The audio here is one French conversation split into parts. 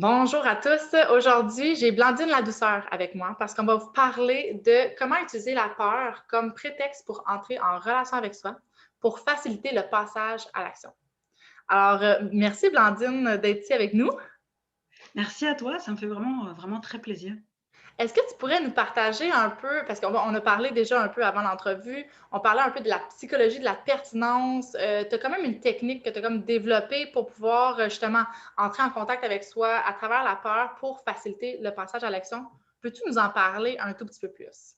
Bonjour à tous. Aujourd'hui, j'ai Blandine Ladouceur avec moi parce qu'on va vous parler de comment utiliser la peur comme prétexte pour entrer en relation avec soi pour faciliter le passage à l'action. Alors, merci Blandine d'être ici avec nous. Merci à toi, ça me fait vraiment très plaisir. Est-ce que tu pourrais nous partager un peu, parce qu'on a parlé déjà un peu avant l'entrevue, on parlait un peu de la psychologie, de la pertinence. Tu as quand même une technique que tu as comme développée pour pouvoir justement entrer en contact avec soi à travers la peur pour faciliter le passage à l'action. Peux-tu nous en parler un tout petit peu plus?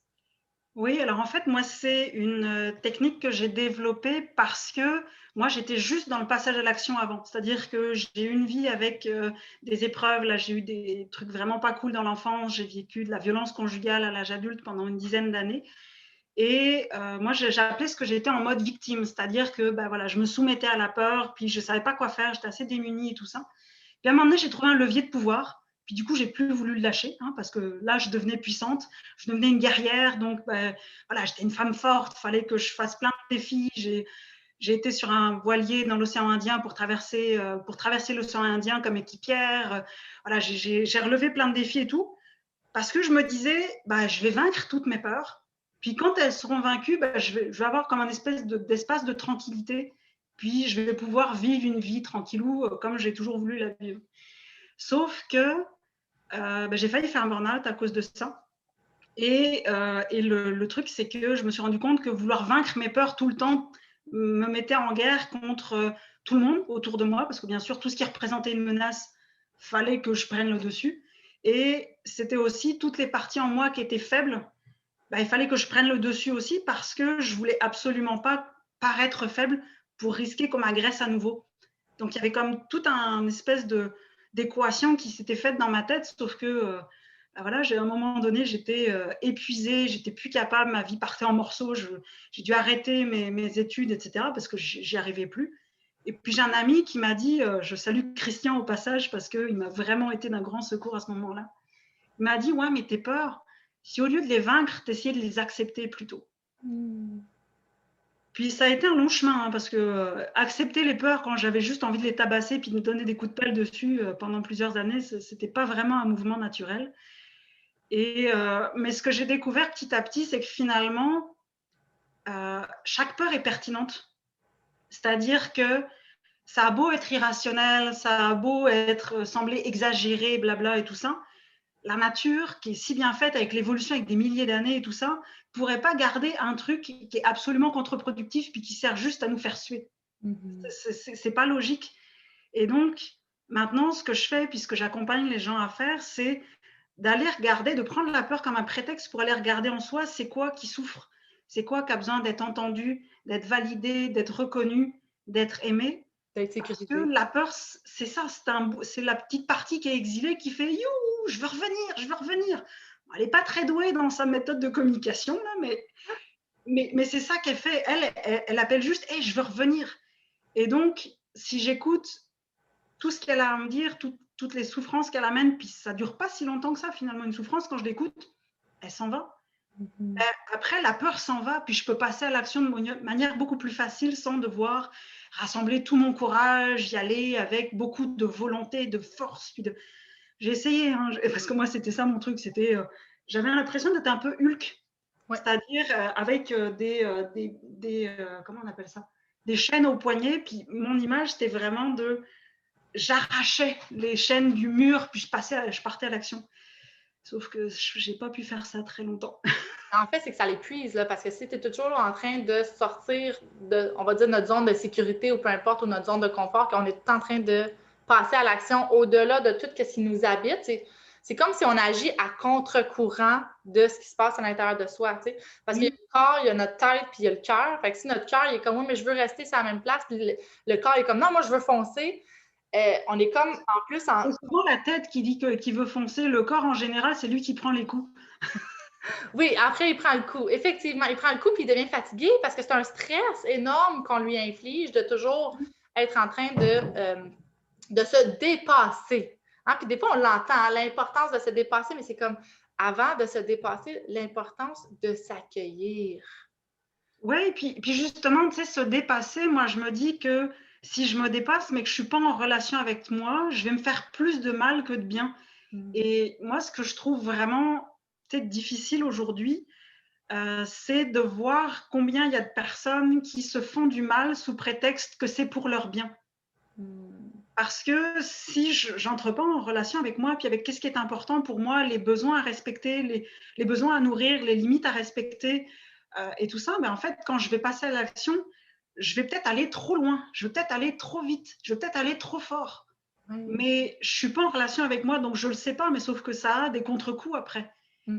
Oui, alors en fait, moi, c'est une technique que j'ai développée parce que moi, j'étais juste dans le passage à l'action avant. C'est-à-dire que j'ai eu une vie avec des épreuves. Là, j'ai eu des trucs vraiment pas cool dans l'enfance. J'ai vécu de la violence conjugale à l'âge adulte pendant une dizaine d'années. Et moi, j'appelais ce que j'étais en mode victime. C'est-à-dire que voilà, je me soumettais à la peur, puis je ne savais pas quoi faire. J'étais assez démunie et tout ça. Puis à un moment donné, j'ai trouvé un levier de pouvoir. Puis du coup, j'ai plus voulu le lâcher parce que là, je devenais puissante, je devenais une guerrière. Donc, voilà, j'étais une femme forte. Il fallait que je fasse plein de défis. J'ai été sur un voilier dans l'océan Indien pour traverser l'océan Indien comme équipière. Voilà, j'ai relevé plein de défis et tout parce que je me disais, je vais vaincre toutes mes peurs. Puis quand elles seront vaincues, je vais avoir comme un espèce d'espace de tranquillité. Puis je vais pouvoir vivre une vie tranquillou comme j'ai toujours voulu la vivre. Sauf que j'ai failli faire un burn-out à cause de ça. Et le truc, c'est que je me suis rendu compte que vouloir vaincre mes peurs tout le temps me mettait en guerre contre tout le monde autour de moi, parce que bien sûr, tout ce qui représentait une menace, fallait que je prenne le dessus. Et c'était aussi toutes les parties en moi qui étaient faibles, il fallait que je prenne le dessus aussi parce que je voulais absolument pas paraître faible pour risquer qu'on m'agresse à nouveau. Donc il y avait comme tout un espèce d'équation qui s'était faite dans ma tête, sauf que voilà, à un moment donné, j'étais épuisée, j'étais plus capable, ma vie partait en morceaux, j'ai dû arrêter mes études, etc., parce que j'y arrivais plus. Et puis j'ai un ami qui m'a dit, je salue Christian au passage parce qu'il m'a vraiment été d'un grand secours à ce moment-là. Il m'a dit, ouais, mais tes peurs, si au lieu de les vaincre, tu essayais de les accepter plutôt. Puis ça a été un long chemin, parce que accepter les peurs quand j'avais juste envie de les tabasser puis de me donner des coups de pelle dessus pendant plusieurs années, c'était pas vraiment un mouvement naturel. Mais ce que j'ai découvert petit à petit, c'est que finalement, chaque peur est pertinente. C'est-à-dire que ça a beau être irrationnel, ça a beau être sembler exagéré, blabla et tout ça, la nature, qui est si bien faite avec l'évolution, avec des milliers d'années et tout ça, pourrait pas garder un truc qui est absolument contre-productif puis qui sert juste à nous faire suer. C'est pas logique. Et donc, maintenant, ce que je fais, puisque j'accompagne les gens à faire, c'est d'aller regarder, de prendre la peur comme un prétexte pour aller regarder en soi, c'est quoi qui souffre, c'est quoi qui a besoin d'être entendu, d'être validé, d'être reconnu, d'être aimé. D'être Parce que sécurisé. la peur, c'est ça, c'est la petite partie qui est exilée qui fait « You, je veux revenir, je veux revenir ». Elle n'est pas très douée dans sa méthode de communication, là, mais c'est ça qu'elle fait. Elle appelle juste « Hey, je veux revenir ». Et donc, si j'écoute tout ce qu'elle a à me dire, toutes les souffrances qu'elle amène, puis ça ne dure pas si longtemps que ça, finalement, une souffrance, quand je l'écoute, elle s'en va. Après, la peur s'en va, puis je peux passer à l'action de manière beaucoup plus facile sans devoir rassembler tout mon courage, y aller avec beaucoup de volonté, de force. J'ai essayé, parce que moi, c'était ça mon truc. J'avais l'impression d'être un peu Hulk, Oui. c'est-à-dire avec comment on appelle ça, des chaînes au poignet. Puis mon image, c'était vraiment j'arrachais les chaînes du mur, puis je partais à l'action. Sauf que je n'ai pas pu faire ça très longtemps. En fait, c'est que ça l'épuise, là, parce que si tu es toujours en train de sortir de, on va dire, notre zone de sécurité ou peu importe, ou notre zone de confort, qu'on est tout en train de passer à l'action au-delà de tout ce qui nous habite, c'est comme si on agit à contre-courant de ce qui se passe à l'intérieur de soi, tu sais. Parce qu'il y a le corps, il y a notre tête, puis il y a le cœur. Fait que si notre cœur, il est comme, oui, mais je veux rester sur la même place, puis le corps est comme, non, moi, je veux foncer. On est comme, en plus, en... C'est souvent la tête qui dit qu'il veut foncer. Le corps, en général, c'est lui qui prend les coups. Oui, après, il prend le coup. Effectivement, il prend le coup puis il devient fatigué parce que c'est un stress énorme qu'on lui inflige de toujours être en train de se dépasser. Hein? Puis des fois, on l'entend, l'importance de se dépasser, mais c'est comme avant de se dépasser, l'importance de s'accueillir. Oui, puis justement, tu sais, se dépasser, moi, je me dis que si je me dépasse, mais que je ne suis pas en relation avec moi, je vais me faire plus de mal que de bien. Et moi, ce que je trouve vraiment peut-être difficile aujourd'hui, c'est de voir combien il y a de personnes qui se font du mal sous prétexte que c'est pour leur bien. Parce que si je n'entre pas en relation avec moi, puis avec qu'est-ce qui est important pour moi, les besoins à respecter, les besoins à nourrir, les limites à respecter, et tout ça, mais en fait, quand je vais passer à l'action, je vais peut-être aller trop loin, je vais peut-être aller trop vite, je vais peut-être aller trop fort. Mais je suis pas en relation avec moi, donc je le sais pas, mais sauf que ça a des contre-coups après.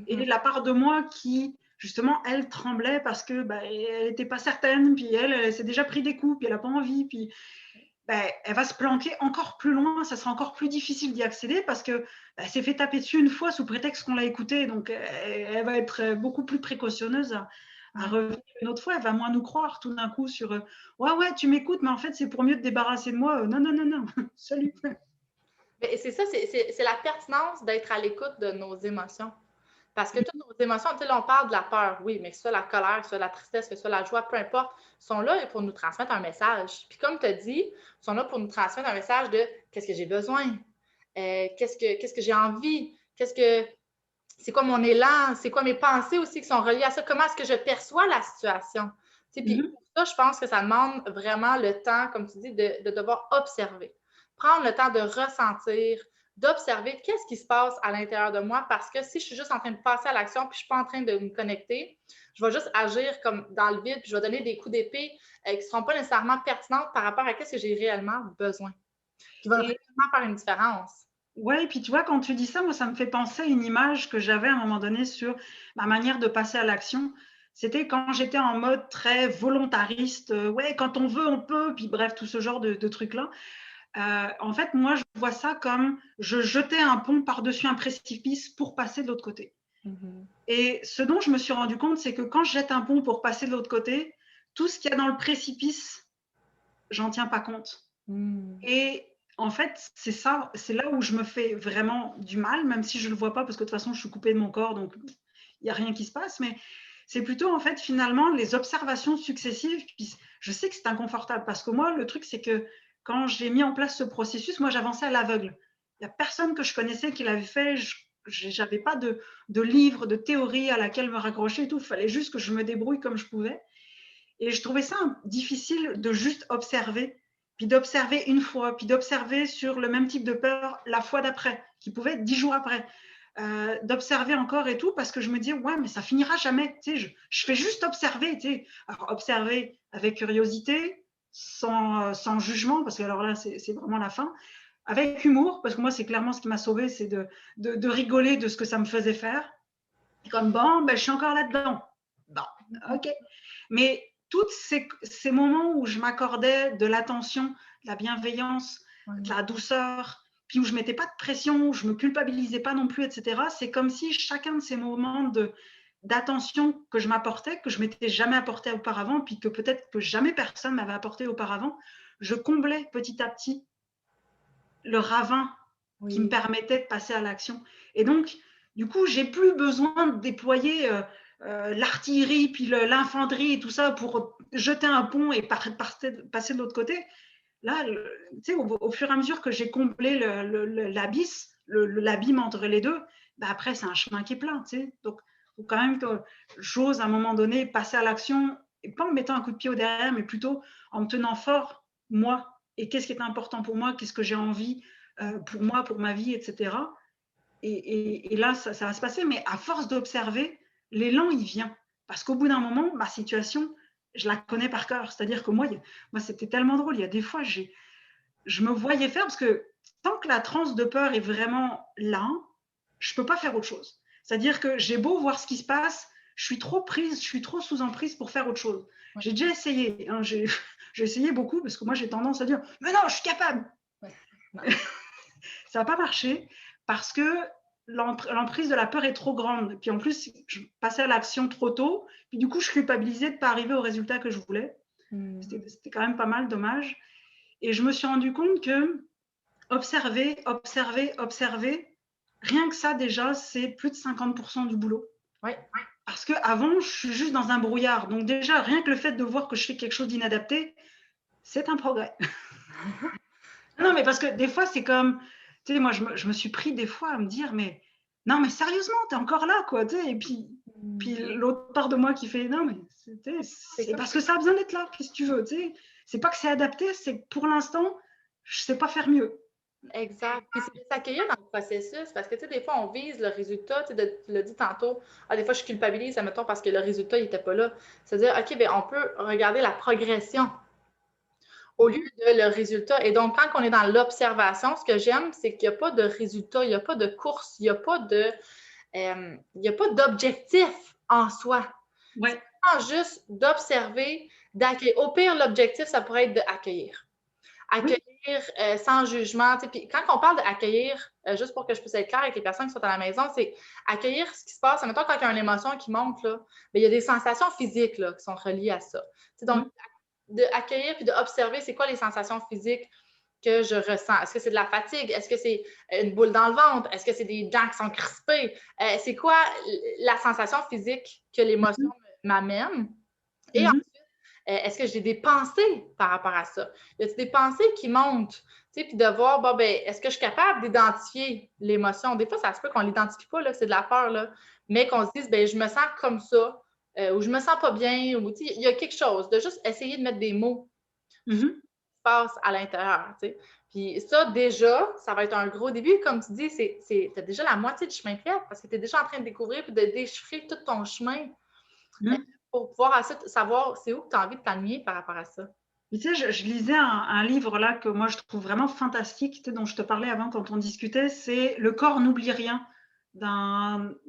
Et la part de moi qui, justement, elle tremblait parce que elle n'était pas certaine, puis elle s'est déjà pris des coups, puis elle n'a pas envie, puis elle va se planquer encore plus loin, ça sera encore plus difficile d'y accéder parce que elle s'est fait taper dessus une fois sous prétexte qu'on l'a écoutée, donc elle va être beaucoup plus précautionneuse à revenir une autre fois, elle va moins nous croire tout d'un coup sur ouais, tu m'écoutes, mais en fait, c'est pour mieux te débarrasser de moi. Non, salut. Et c'est ça, c'est la pertinence d'être à l'écoute de nos émotions. Parce que toutes nos émotions, tu sais, là, on parle de la peur, oui, mais que ce soit la colère, que ce soit la tristesse, que ce soit la joie, peu importe, sont là pour nous transmettre un message. Puis comme tu as dit, ils sont là pour nous transmettre un message de qu'est-ce que j'ai besoin, qu'est-ce que j'ai envie, c'est quoi mon élan, c'est quoi mes pensées aussi qui sont reliées à ça, comment est-ce que je perçois la situation. Tu sais, puis pour ça, je pense que ça demande vraiment le temps, comme tu dis, de devoir observer. Prendre le temps de ressentir, d'observer qu'est-ce qui se passe à l'intérieur de moi, parce que si je suis juste en train de passer à l'action puis je ne suis pas en train de me connecter, je vais juste agir comme dans le vide puis je vais donner des coups d'épée qui ne seront pas nécessairement pertinentes par rapport à ce que j'ai réellement besoin, qui vont réellement faire une différence. Ouais, et puis tu vois, quand tu dis ça, moi, ça me fait penser à une image que j'avais à un moment donné sur ma manière de passer à l'action. C'était quand j'étais en mode très volontariste, ouais, quand on veut, on peut, puis bref, tout ce genre de trucs-là. En fait, moi, je vois ça comme je jetais un pont par-dessus un précipice pour passer de l'autre côté. Et ce dont je me suis rendu compte, c'est que quand je jette un pont pour passer de l'autre côté, tout ce qu'il y a dans le précipice, j'en tiens pas compte. Et en fait, c'est ça, c'est là où je me fais vraiment du mal, même si je le vois pas, parce que de toute façon, je suis coupée de mon corps, donc il n'y a rien qui se passe. Mais c'est plutôt, en fait, finalement, les observations successives. Puis je sais que c'est inconfortable, parce que moi, le truc, c'est que quand j'ai mis en place ce processus, moi, j'avançais à l'aveugle. Il n'y a personne que je connaissais qui l'avais fait. Je n'avais pas de livre, de théorie à laquelle me raccrocher et tout. Il fallait juste que je me débrouille comme je pouvais. Et je trouvais ça difficile de juste observer, puis d'observer une fois, puis d'observer sur le même type de peur la fois d'après, qui pouvait être 10 jours après. D'observer encore et tout, parce que je me dis, ouais, mais ça finira jamais. Tu sais, je fais juste observer. Tu sais. Alors, observer avec curiosité, sans jugement, parce que alors là, c'est vraiment la fin. Avec humour, parce que moi, c'est clairement ce qui m'a sauvée, c'est de rigoler de ce que ça me faisait faire. Comme, bon, ben, je suis encore là-dedans. Bon, ok. Mais tous ces moments où je m'accordais de l'attention, de la bienveillance, de la douceur, puis où je ne mettais pas de pression, où je ne me culpabilisais pas non plus, etc., c'est comme si chacun de ces moments d'attention que je m'apportais, que je ne m'étais jamais apporté auparavant, puis que peut-être que jamais personne m'avait apporté auparavant, je comblais petit à petit le ravin qui me permettait de passer à l'action. Et donc, du coup, j'ai plus besoin de déployer l'artillerie, puis l'infanterie et tout ça pour jeter un pont et passer de l'autre côté. Là, au fur et à mesure que j'ai comblé l'abîme entre les deux, après, c'est un chemin qui est plein. Donc, il faut quand même que j'ose à un moment donné passer à l'action, et pas en me mettant un coup de pied au derrière, mais plutôt en me tenant fort, moi, et qu'est-ce qui est important pour moi, qu'est-ce que j'ai envie pour moi, pour ma vie, etc. Et là, ça va se passer, mais à force d'observer, l'élan, il vient. Parce qu'au bout d'un moment, ma situation, je la connais par cœur. C'est-à-dire que moi, c'était tellement drôle. Il y a des fois, je me voyais faire, parce que tant que la transe de peur est vraiment là, je ne peux pas faire autre chose. C'est-à-dire que j'ai beau voir ce qui se passe, je suis trop prise, je suis trop sous emprise pour faire autre chose. J'ai déjà essayé, hein, j'ai essayé beaucoup, parce que moi, j'ai tendance à dire « Mais non, je suis capable !» Ça n'a pas marché, parce que l'emprise de la peur est trop grande. Puis en plus, je passais à l'action trop tôt. Puis du coup, je culpabilisais de ne pas arriver au résultat que je voulais. C'était quand même pas mal dommage. Et je me suis rendu compte que observer, rien que ça déjà, c'est plus de 50% du boulot. Parce qu'avant, je suis juste dans un brouillard. Donc déjà, rien que le fait de voir que je fais quelque chose d'inadapté, c'est un progrès. Non, mais parce que des fois, c'est comme, tu sais, moi, je me suis pris des fois à me dire, mais non, mais sérieusement, t'es encore là, quoi, tu sais, et puis l'autre part de moi qui fait, non, mais c'est parce que ça a besoin d'être là, qu'est-ce que tu veux, tu sais, c'est pas que c'est adapté, c'est que pour l'instant, je sais pas faire mieux. Exact. Puis c'est de s'accueillir dans le processus parce que, tu sais, des fois, on vise le résultat. Tu sais, tu l'as dit tantôt. Ah, des fois, je culpabilise, admettons, parce que le résultat, il n'était pas là. C'est-à-dire, OK, bien, on peut regarder la progression au lieu de le résultat. Et donc, quand on est dans l'observation, ce que j'aime, c'est qu'il n'y a pas de résultat, il n'y a pas de course, il n'y a pas de, il n'y a pas d'objectif en soi. Ouais. C'est juste d'observer, d'accueillir. Au pire, l'objectif, ça pourrait être d'accueillir. Accueillir sans jugement. Puis quand on parle d'accueillir, juste pour que je puisse être claire avec les personnes qui sont à la maison, c'est accueillir ce qui se passe. Mettons, quand il y a une émotion qui monte, là, bien, il y a des sensations physiques là, qui sont reliées à ça. Donc, d'accueillir puis d'observer, c'est quoi les sensations physiques que je ressens? Est-ce que c'est de la fatigue? Est-ce que c'est une boule dans le ventre? Est-ce que c'est des dents qui sont crispées? C'est quoi la sensation physique que l'émotion m'amène? Et ensuite, est-ce que j'ai des pensées par rapport à ça? Y a-t-il des pensées qui montent? Puis de voir, bon, ben, est-ce que je suis capable d'identifier l'émotion? Des fois, ça se peut qu'on ne l'identifie pas, là, c'est de la peur, là, mais qu'on se dise, ben, je me sens comme ça, ou je me sens pas bien, ou il y a quelque chose, de juste essayer de mettre des mots sur ce qui se passe à l'intérieur. Puis ça, déjà, ça va être un gros début. Comme tu dis, tu as déjà la moitié du chemin fait parce que tu es déjà en train de découvrir et de déchiffrer tout ton chemin pour pouvoir savoir c'est où que tu as envie de t'aligner par rapport à ça. Tu sais, je lisais un livre là que moi je trouve vraiment fantastique, tu sais, dont je te parlais avant quand on discutait, c'est Le corps n'oublie rien.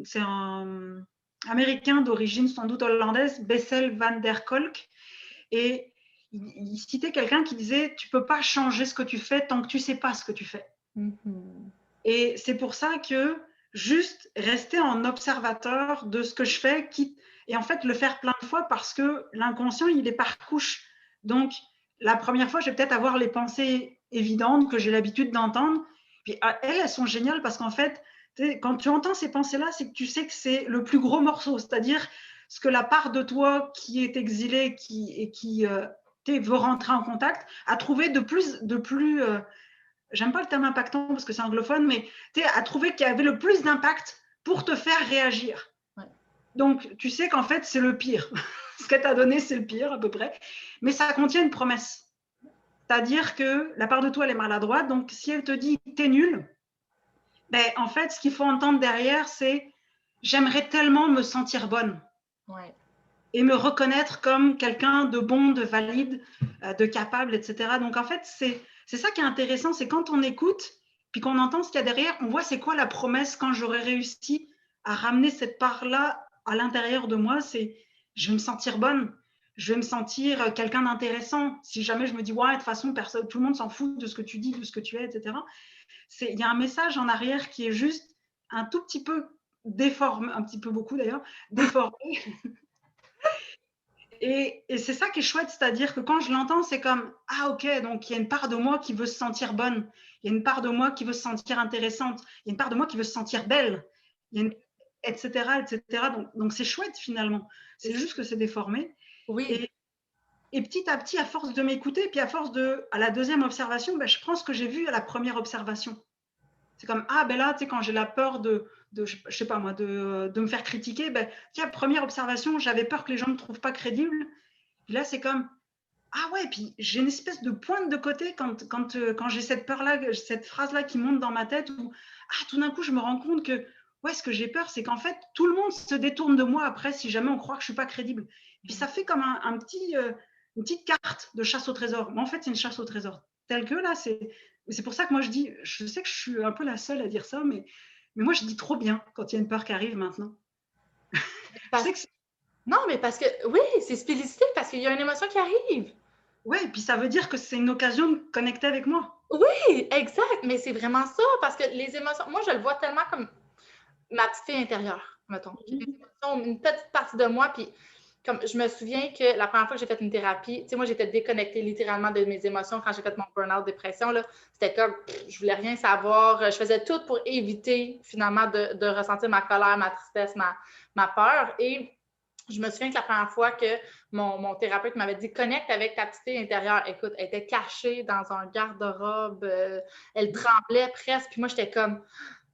C'est un Américain d'origine sans doute hollandaise, Bessel van der Kolk. Et il citait quelqu'un qui disait, tu peux pas changer ce que tu fais tant que tu sais pas ce que tu fais. Et c'est pour ça que juste rester en observateur de ce que je fais, et en fait le faire plein de fois parce que l'inconscient, il est par couche. Donc, la première fois, je vais peut-être avoir les pensées évidentes que j'ai l'habitude d'entendre. Puis elles sont géniales parce qu'en fait, quand tu entends ces pensées-là, c'est que tu sais que c'est le plus gros morceau, c'est-à-dire ce que la part de toi qui est exilée et qui veut rentrer en contact a trouvé de plus j'aime pas le terme impactant parce que c'est anglophone, mais à trouver qu'il y avait le plus d'impact pour te faire réagir. Ouais. Donc, tu sais qu'en fait, c'est le pire. Ce qu'elle t'a donné, c'est le pire à peu près. Mais ça contient une promesse. C'est-à-dire que la part de toi, elle est maladroite. Donc, si elle te dit t'es nul, ben, en fait, ce qu'il faut entendre derrière, c'est j'aimerais tellement me sentir bonne. Ouais. Et me reconnaître comme quelqu'un de bon, de valide, de capable, etc. Donc, en fait, c'est ça qui est intéressant, c'est quand on écoute, puis qu'on entend ce qu'il y a derrière, on voit c'est quoi la promesse quand j'aurai réussi à ramener cette part-là à l'intérieur de moi, c'est je vais me sentir bonne, je vais me sentir quelqu'un d'intéressant. Si jamais je me dis, ouais, de toute façon, personne, tout le monde s'en fout de ce que tu dis, de ce que tu es, etc. Il y a un message en arrière qui est juste un tout petit peu déformé, un petit peu beaucoup d'ailleurs, déformé. Et c'est ça qui est chouette, c'est-à-dire que quand je l'entends, c'est comme ah ok, donc il y a une part de moi qui veut se sentir bonne, il y a une part de moi qui veut se sentir intéressante, il y a une part de moi qui veut se sentir belle, etc., etc. Donc c'est chouette finalement. C'est juste que c'est déformé. Oui. Et petit à petit, à force de m'écouter, puis à la deuxième observation, ben, je prends ce que j'ai vu à la première observation. C'est comme ah ben là, tu sais, quand j'ai la peur je sais pas moi, de me faire critiquer, ben tiens, première observation, j'avais peur que les gens me trouvent pas crédible. Puis là, c'est comme ah ouais, puis j'ai une espèce de pointe de côté quand j'ai cette peur-là, cette phrase-là qui monte dans ma tête où ah, tout d'un coup, je me rends compte que ouais, ce que j'ai peur, c'est qu'en fait, tout le monde se détourne de moi après si jamais on croit que je suis pas crédible. Et puis ça fait comme une petite carte de chasse au trésor. Mais en fait, c'est une chasse au trésor. Tel que là, c'est pour ça que moi je dis, je sais que je suis un peu la seule à dire ça, mais moi je dis trop bien quand il y a une peur qui arrive maintenant. Je sais que non, mais parce que, oui, c'est spécifique parce qu'il y a une émotion qui arrive. Oui, et puis ça veut dire que c'est une occasion de connecter avec moi. Oui, exact, mais c'est vraiment ça, parce que les émotions, moi, je le vois tellement comme ma petite fille intérieure, mettons. J'ai des émotions, une petite partie de moi, puis comme je me souviens que la première fois que j'ai fait une thérapie, tu sais, moi, j'étais déconnectée littéralement de mes émotions quand j'ai fait mon burn-out, dépression, là. C'était comme, je voulais rien savoir, je faisais tout pour éviter, finalement, de ressentir ma colère, ma tristesse, ma peur, et Je me souviens que la première fois que mon thérapeute m'avait dit connecte avec ta petite fille intérieure. Écoute, elle était cachée dans un garde-robe, elle tremblait presque. Puis moi, j'étais comme,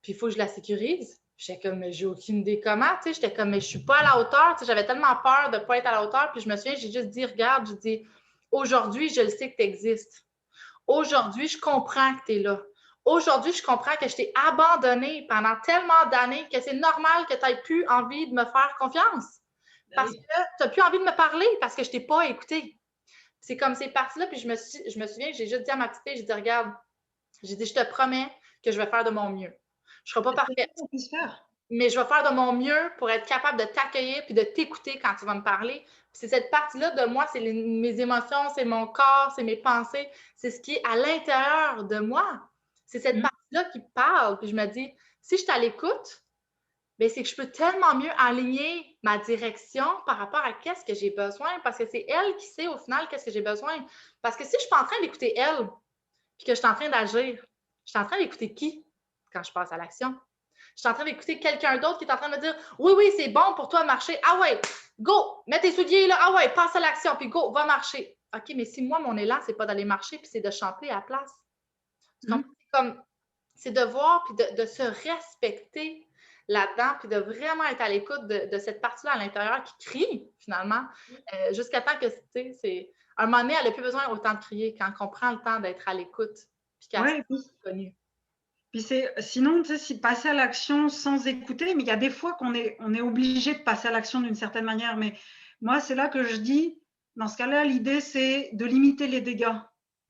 puis il faut que je la sécurise. J'étais comme, mais j'ai aucune idée comment. Tu sais, j'étais comme, mais je suis pas à la hauteur. Tu sais, j'avais tellement peur de ne pas être à la hauteur. Puis je me souviens, j'ai juste dit, regarde, je dis, aujourd'hui, je le sais que tu existes. Aujourd'hui, je comprends que tu es là. Aujourd'hui, je comprends que je t'ai abandonné pendant tellement d'années que c'est normal que tu n'aies plus envie de me faire confiance. Parce que tu n'as plus envie de me parler parce que je ne t'ai pas écouté. C'est comme ces parties-là, puis je me souviens que j'ai juste dit à ma petite fille, j'ai dit, regarde, j'ai dit, je te promets que je vais faire de mon mieux. Je ne serai pas parfaite, mais je vais faire de mon mieux pour être capable de t'accueillir puis de t'écouter quand tu vas me parler. Puis c'est cette partie-là de moi, c'est mes émotions, c'est mon corps, c'est mes pensées, c'est ce qui est à l'intérieur de moi. C'est cette partie-là qui parle. Puis je me dis, si je suis à l'écoute, bien, c'est que je peux tellement mieux aligner ma direction par rapport à qu'est-ce que j'ai besoin, parce que c'est elle qui sait au final qu'est-ce que j'ai besoin. Parce que si je ne suis pas en train d'écouter elle, puis que je suis en train d'agir, je suis en train d'écouter qui quand je passe à l'action? Je suis en train d'écouter quelqu'un d'autre qui est en train de me dire oui, oui, c'est bon pour toi de marcher. Ah ouais, go, mets tes souliers là. Ah ouais, passe à l'action, puis go, va marcher. OK, mais si moi, mon élan, c'est pas d'aller marcher, puis c'est de chanter à la place. C'est de voir, puis de se respecter là-dedans, puis de vraiment être à l'écoute de cette partie-là à l'intérieur qui crie, finalement, jusqu'à temps que, tu sais, c'est... À un moment donné, elle n'a plus besoin autant de crier quand on prend le temps d'être à l'écoute, puis qu'elle se connue. Puis sinon, tu sais, si passer à l'action sans écouter, mais il y a des fois on est obligé de passer à l'action d'une certaine manière. Mais moi, c'est là que je dis, dans ce cas-là, l'idée, c'est de limiter les dégâts.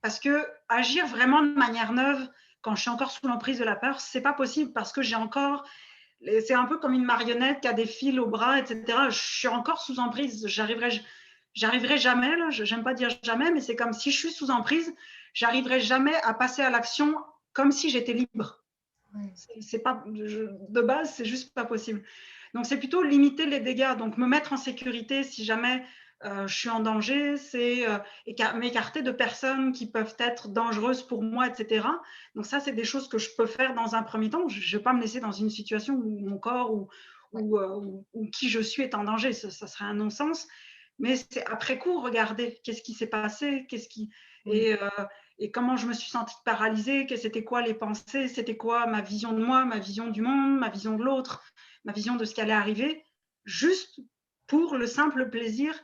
Parce que agir vraiment de manière neuve, quand je suis encore sous l'emprise de la peur, c'est pas possible parce que j'ai encore, c'est un peu comme une marionnette qui a des fils au bras, etc. Je suis encore sous emprise. J'arriverai jamais, là, j'aime pas dire jamais, mais c'est comme si je suis sous emprise, j'arriverai jamais à passer à l'action comme si j'étais libre. C'est pas, de base, c'est juste pas possible. Donc, c'est plutôt limiter les dégâts. Donc, me mettre en sécurité si jamais je suis en danger, c'est m'écarter de personnes qui peuvent être dangereuses pour moi, etc. Donc, ça, c'est des choses que je peux faire dans un premier temps. Je ne vais pas me laisser dans une situation où mon corps ou qui je suis est en danger. Ça serait un non-sens. Mais c'est après coup, regarder qu'est-ce qui s'est passé, et comment je me suis sentie paralysée, c'était quoi les pensées, c'était quoi ma vision de moi, ma vision du monde, ma vision de l'autre, ma vision de ce qui allait arriver, juste pour le simple plaisir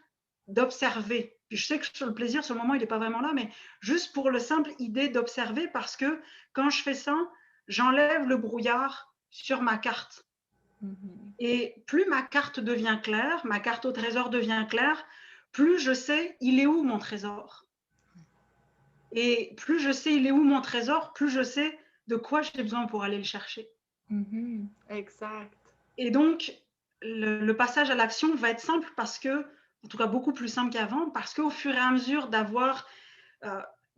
d'observer. Puis je sais que le plaisir, sur le moment, il n'est pas vraiment là, mais juste pour le simple idée d'observer, parce que quand je fais ça, j'enlève le brouillard sur ma carte. Et plus ma carte devient claire, ma carte au trésor devient claire, plus je sais il est où mon trésor. Et plus je sais il est où mon trésor, plus je sais de quoi j'ai besoin pour aller le chercher. Exact. Et donc, le passage à l'action va être simple parce que, en tout cas beaucoup plus simple qu'avant, parce qu'au fur et à mesure d'avoir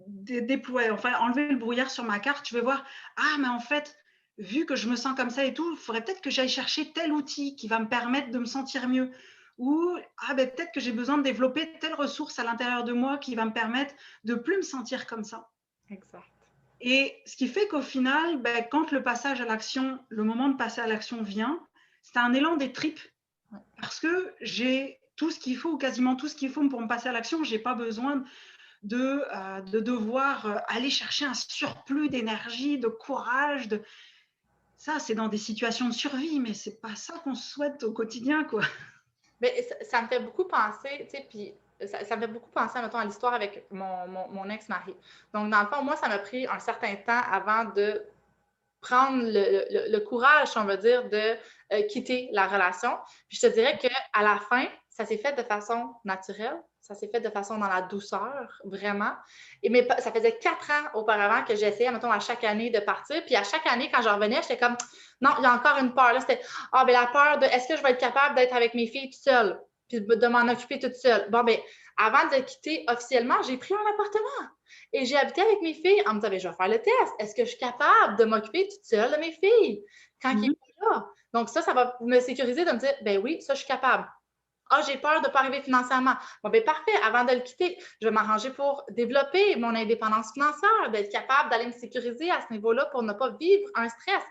déployé, enfin enlevé le brouillard sur ma carte, je vais voir, ah mais en fait, vu que je me sens comme ça et tout, il faudrait peut-être que j'aille chercher tel outil qui va me permettre de me sentir mieux. Ou peut-être que j'ai besoin de développer telle ressource à l'intérieur de moi qui va me permettre de ne plus me sentir comme ça. Exact. Et ce qui fait qu'au final, quand le passage à l'action, le moment de passer à l'action vient, c'est un élan des tripes. Parce que j'ai tout ce qu'il faut, ou quasiment tout ce qu'il faut pour me passer à l'action. Je n'ai pas besoin de devoir aller chercher un surplus d'énergie, de courage. Ça, c'est dans des situations de survie, mais ce n'est pas ça qu'on souhaite au quotidien, quoi. Mais ça me fait beaucoup penser, tu sais, puis ça me fait beaucoup penser, mettons, à l'histoire avec mon ex-mari. Donc, dans le fond, moi, ça m'a pris un certain temps avant de prendre le courage, on va dire, de quitter la relation. Puis je te dirais qu'à la fin, ça s'est fait de façon naturelle, ça s'est fait de façon dans la douceur, vraiment. Mais ça faisait 4 ans auparavant que j'essayais, mettons, à chaque année de partir. Puis à chaque année, quand je revenais, j'étais comme, non, il y a encore une peur. Là, c'était, ben la peur de, est-ce que je vais être capable d'être avec mes filles toute seule, puis de m'en occuper toute seule. Bon, ben avant de quitter officiellement, j'ai pris un appartement. Et j'ai habité avec mes filles en me disant, je vais faire le test. Est-ce que je suis capable de m'occuper toute seule de mes filles quand ils sont là? Donc ça va me sécuriser de me dire, ben oui, ça, je suis capable. Ah, j'ai peur de ne pas arriver financièrement. Bon, ben parfait. Avant de le quitter, je vais m'arranger pour développer mon indépendance financière, d'être capable d'aller me sécuriser à ce niveau-là pour ne pas vivre un stress.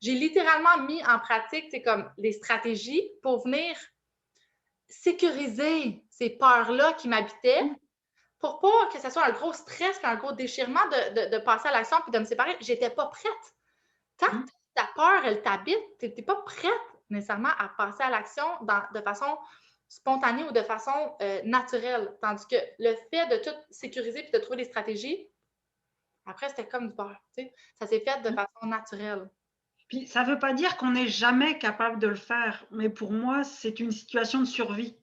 J'ai littéralement mis en pratique, c'est comme les stratégies pour venir sécuriser ces peurs-là qui m'habitaient pour pas que ce soit un gros stress et un gros déchirement de passer à l'action puis de me séparer. J'étais pas prête. Tant que ta peur, elle t'habite, tu n'es pas prête nécessairement à passer à l'action de façon spontanée ou de façon naturelle. Tandis que le fait de tout sécuriser puis de trouver des stratégies, après, c'était comme du beurre. Ça s'est fait de façon naturelle. Puis ça ne veut pas dire qu'on n'est jamais capable de le faire, mais pour moi, c'est une situation de survie.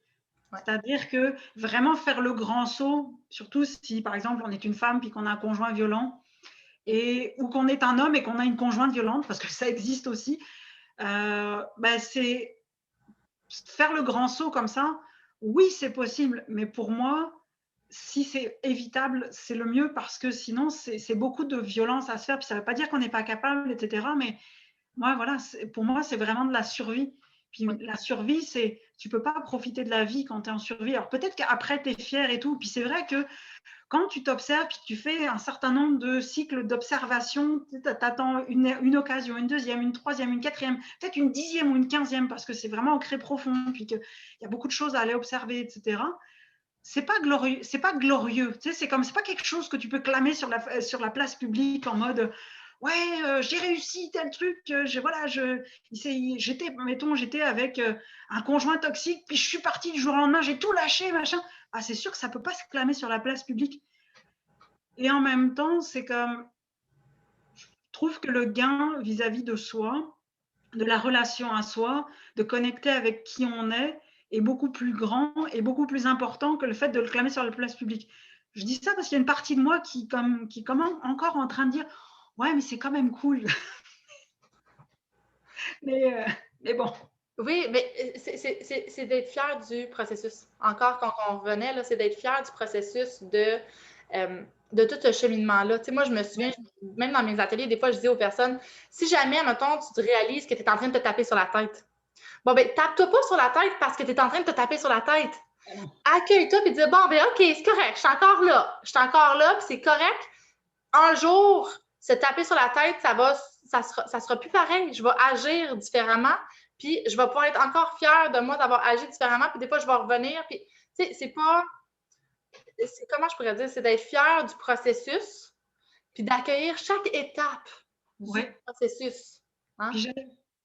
Ouais. C'est-à-dire que vraiment faire le grand saut, surtout si, par exemple, on est une femme puis qu'on a un conjoint violent, ou qu'on est un homme et qu'on a une conjointe violente, parce que ça existe aussi, c'est faire le grand saut comme ça. Oui, c'est possible, mais pour moi, si c'est évitable, c'est le mieux, parce que sinon, c'est beaucoup de violence à se faire. Puis ça ne veut pas dire qu'on n'est pas capable, etc. Mais moi, voilà, pour moi, c'est vraiment de la survie. Puis la survie, c'est, tu peux pas profiter de la vie quand tu es en survie. Alors peut-être qu'après, tu es fier et tout. Puis c'est vrai que quand tu t'observes, puis tu fais un certain nombre de cycles d'observation, tu attends une occasion, une deuxième, une troisième, une quatrième, peut-être une 10e ou une 15e, parce que c'est vraiment ancré profond, puis qu'il y a beaucoup de choses à aller observer, etc. C'est pas glorieux, c'est pas glorieux. Tu sais, c'est pas quelque chose que tu peux clamer sur la place publique en mode ouais, j'ai réussi tel truc, j'étais avec un conjoint toxique, puis je suis partie du jour au lendemain, j'ai tout lâché, machin. Ah, c'est sûr que ça peut pas se clamer sur la place publique. Et en même temps, c'est comme, je trouve que le gain vis-à-vis de soi, de la relation à soi, de connecter avec qui on est beaucoup plus grand et beaucoup plus important que le fait de le clamer sur la place publique. Je dis ça parce qu'il y a une partie de moi qui est encore en train de dire ouais, mais c'est quand même cool. mais bon. Oui, mais c'est d'être fier du processus. Encore, quand on revenait, là, c'est d'être fier du processus de tout ce cheminement-là. Tu sais, moi, je me souviens, même dans mes ateliers, des fois, je dis aux personnes, si jamais, mettons, tu réalises que tu es en train de te taper sur la tête, bon, ben, tape-toi pas sur la tête parce que tu es en train de te taper sur la tête. Accueille-toi et dis, bon, ben, OK, c'est correct, je suis encore là, puis c'est correct. Un jour, se taper sur la tête, ça sera plus pareil. Je vais agir différemment, puis je vais pouvoir être encore fière de moi d'avoir agi différemment, puis des fois, je vais revenir, puis, tu sais, comment je pourrais dire, c'est d'être fière du processus, puis d'accueillir chaque étape du processus. Hein? Puis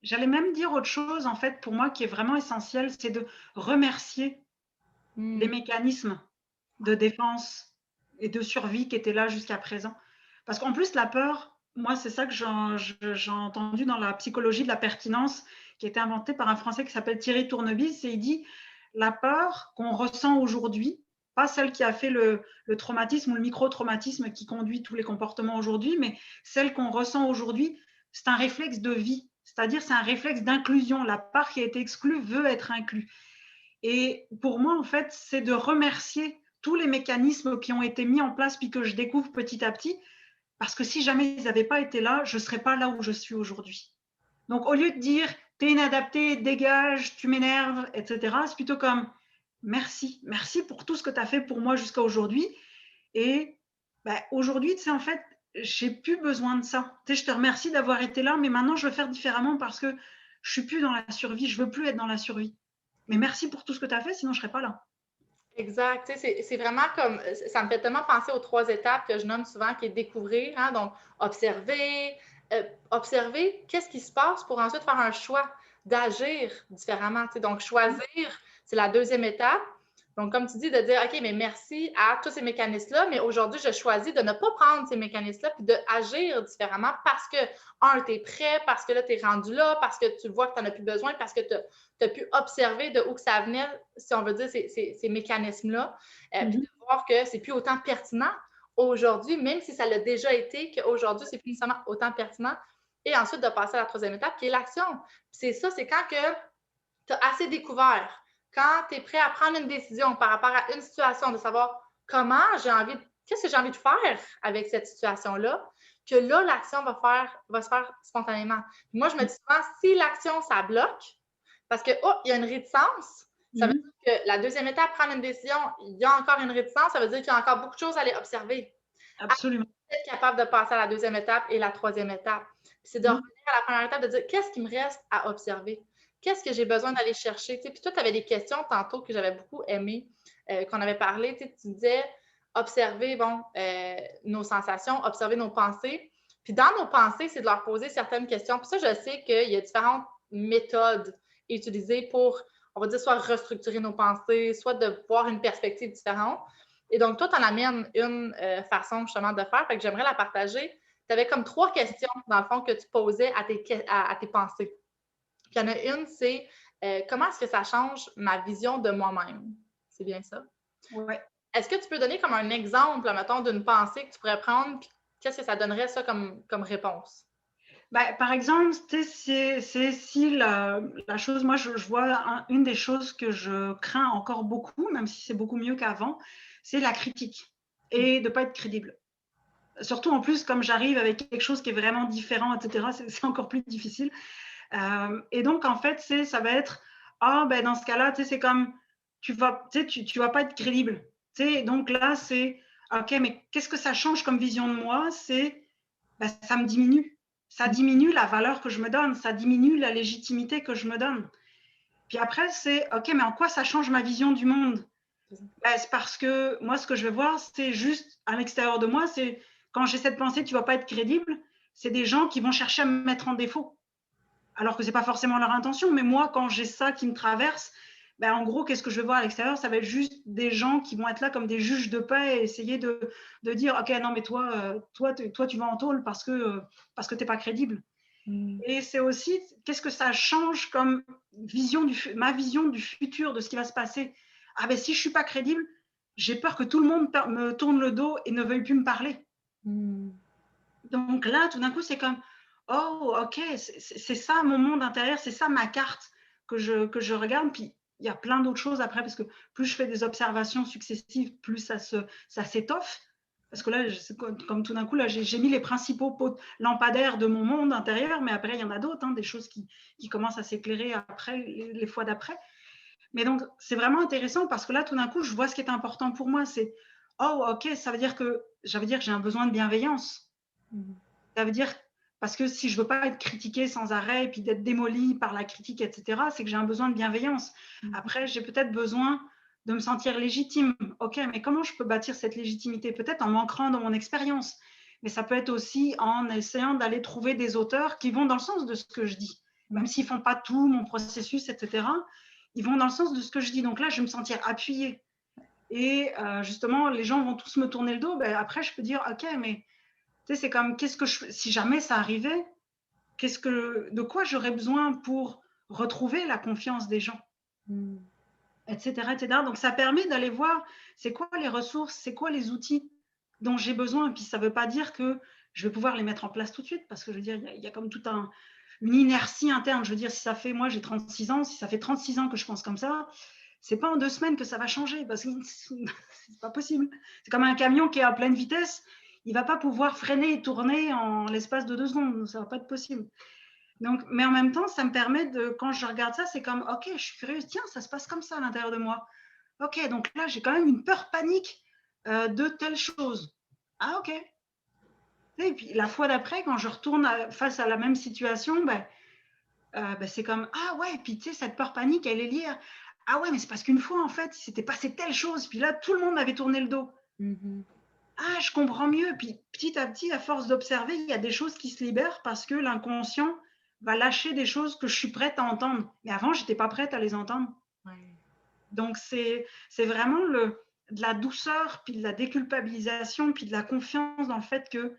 j'allais même dire autre chose, en fait, pour moi, qui est vraiment essentiel, c'est de remercier les mécanismes de défense et de survie qui étaient là jusqu'à présent. Parce qu'en plus, la peur, moi, c'est ça que j'ai entendu dans la psychologie de la pertinence, qui a été inventée par un Français qui s'appelle Thierry Tournevis, et il dit la peur qu'on ressent aujourd'hui, pas celle qui a fait le traumatisme ou le micro-traumatisme qui conduit tous les comportements aujourd'hui, mais celle qu'on ressent aujourd'hui, c'est un réflexe de vie, c'est-à-dire c'est un réflexe d'inclusion. La part qui a été exclue veut être inclue. Et pour moi, en fait, c'est de remercier tous les mécanismes qui ont été mis en place puis que je découvre petit à petit, parce que si jamais ils n'avaient pas été là, je ne serais pas là où je suis aujourd'hui. Donc, au lieu de dire « t'es inadapté, dégage, tu m'énerves, etc. », c'est plutôt comme « merci pour tout ce que tu as fait pour moi jusqu'à aujourd'hui. » Et aujourd'hui, tu sais, en fait, j'ai plus besoin de ça. Tu sais, je te remercie d'avoir été là, mais maintenant, je veux faire différemment parce que je suis plus dans la survie, je veux plus être dans la survie. Mais merci pour tout ce que tu as fait, sinon je ne serais pas là. Exact. C'est vraiment comme, ça me fait tellement penser aux 3 étapes que je nomme souvent, qui est découvrir, hein, donc observer qu'est-ce qui se passe pour ensuite faire un choix d'agir différemment. Donc, choisir, c'est la 2e étape. Donc, comme tu dis, de dire, OK, mais merci à tous ces mécanismes-là, mais aujourd'hui, je choisis de ne pas prendre ces mécanismes-là puis d'agir différemment parce que, tu es prêt, parce que là, tu es rendu là, parce que tu vois que tu n'en as plus besoin, parce que tu as pu observer de où que ça venait, si on veut dire, ces mécanismes-là, puis de voir que c'est plus autant pertinent aujourd'hui, même si ça l'a déjà été, qu'aujourd'hui, c'est plus nécessairement autant pertinent. Et ensuite, de passer à la 3e étape, qui est l'action. C'est ça, c'est quand que tu as assez découvert, quand tu es prêt à prendre une décision par rapport à une situation, de savoir qu'est-ce que j'ai envie de faire avec cette situation-là, que là, l'action va se faire spontanément. Puis moi, je me dis souvent, si l'action, ça bloque, parce que, il y a une réticence, ça veut dire que la 2e étape, prendre une décision, il y a encore une réticence, ça veut dire qu'il y a encore beaucoup de choses à aller observer. Absolument. Être capable de passer à la 2e étape et la 3e étape. C'est de revenir à la première étape, de dire, qu'est-ce qui me reste à observer? qu'est-ce que j'ai besoin d'aller chercher? Puis toi, tu avais des questions tantôt que j'avais beaucoup aimées, qu'on avait parlé. Tu disais observer nos sensations, observer nos pensées. Puis dans nos pensées, c'est de leur poser certaines questions. Puis ça, je sais qu'il y a différentes méthodes utilisées pour, on va dire, soit restructurer nos pensées, soit de voir une perspective différente. Et donc, toi, tu en amènes une façon justement de faire. Fait que j'aimerais la partager. Tu avais comme 3 questions, dans le fond, que tu posais à tes pensées. Puis il y en a une, c'est comment est-ce que ça change ma vision de moi-même? C'est bien ça? Oui. Est-ce que tu peux donner comme un exemple, mettons, d'une pensée que tu pourrais prendre, puis qu'est-ce que ça donnerait ça comme réponse? Par exemple, c'est si la chose, moi je vois une des choses que je crains encore beaucoup, même si c'est beaucoup mieux qu'avant, c'est la critique et de ne pas être crédible. Surtout en plus, comme j'arrive avec quelque chose qui est vraiment différent, etc., c'est encore plus difficile. Et donc, en fait, ça va être, dans ce cas-là, c'est comme, tu vas pas être crédible. Donc là, c'est, OK, mais qu'est-ce que ça change comme vision de moi? C'est, ça me diminue. Ça diminue la valeur que je me donne. Ça diminue la légitimité que je me donne. Puis après, c'est, OK, mais en quoi ça change ma vision du monde? C'est parce que moi, ce que je vais voir, c'est juste à l'extérieur de moi, c'est quand j'ai cette pensée, tu vas pas être crédible, c'est des gens qui vont chercher à me mettre en défaut alors que ce n'est pas forcément leur intention. Mais moi, quand j'ai ça qui me traverse, en gros, qu'est-ce que je vais voir à l'extérieur? Ça va être juste des gens qui vont être là comme des juges de paix et essayer de dire, OK, non, mais toi, tu vas en tôle parce que tu n'es pas crédible. Et c'est aussi, qu'est-ce que ça change comme ma vision du futur, de ce qui va se passer? Si je ne suis pas crédible, j'ai peur que tout le monde me tourne le dos et ne veuille plus me parler. Donc là, tout d'un coup, c'est comme, oh, OK, c'est ça mon monde intérieur, c'est ça ma carte que je regarde. Puis il y a plein d'autres choses après, parce que plus je fais des observations successives, plus ça s'étoffe. Parce que là, comme tout d'un coup, là, j'ai mis les principaux lampadaires de mon monde intérieur, mais après, il y en a d'autres, des choses qui commencent à s'éclairer après, les fois d'après. Mais donc, c'est vraiment intéressant parce que là, tout d'un coup, je vois ce qui est important pour moi. C'est, oh, OK, ça veut dire que j'ai un besoin de bienveillance. Ça veut dire, parce que si je ne veux pas être critiquée sans arrêt et puis d'être démolie par la critique, etc., c'est que j'ai un besoin de bienveillance. Après, j'ai peut-être besoin de me sentir légitime. OK, mais comment je peux bâtir cette légitimité? Peut-être en m'ancrant dans mon expérience. Mais ça peut être aussi en essayant d'aller trouver des auteurs qui vont dans le sens de ce que je dis. Même s'ils ne font pas tout mon processus, etc., ils vont dans le sens de ce que je dis. Donc là, je vais me sentir appuyée. Et justement, les gens vont tous me tourner le dos. Après, je peux dire, OK, mais c'est comme, si jamais ça arrivait, de quoi j'aurais besoin pour retrouver la confiance des gens, etc., etc. Donc, ça permet d'aller voir, c'est quoi les ressources, c'est quoi les outils dont j'ai besoin. Et puis, ça ne veut pas dire que je vais pouvoir les mettre en place tout de suite, parce que je veux dire, il y a comme toute une inertie interne. Je veux dire, moi, j'ai 36 ans, si ça fait 36 ans que je pense comme ça, c'est pas en 2 semaines que ça va changer, parce que c'est pas possible. C'est comme un camion qui est à pleine vitesse, il va pas pouvoir freiner et tourner en l'espace de 2 secondes, ça va pas être possible. Donc, mais en même temps, ça me permet quand je regarde ça, c'est comme, OK, je suis curieuse, tiens, ça se passe comme ça à l'intérieur de moi. OK, donc là, j'ai quand même une peur panique de telle chose. Ah, OK. Et puis la fois d'après, quand je retourne face à la même situation, c'est comme, ah ouais, puis tu sais, cette peur panique, elle est liée à, ah ouais, mais c'est parce qu'une fois, en fait, il s'était passé telle chose, puis là, tout le monde m'avait tourné le dos. Ah, je comprends mieux. Puis petit à petit, à force d'observer, il y a des choses qui se libèrent parce que l'inconscient va lâcher des choses que je suis prête à entendre. Mais avant, je n'étais pas prête à les entendre. Donc, c'est vraiment de la douceur, puis de la déculpabilisation, puis de la confiance dans le fait que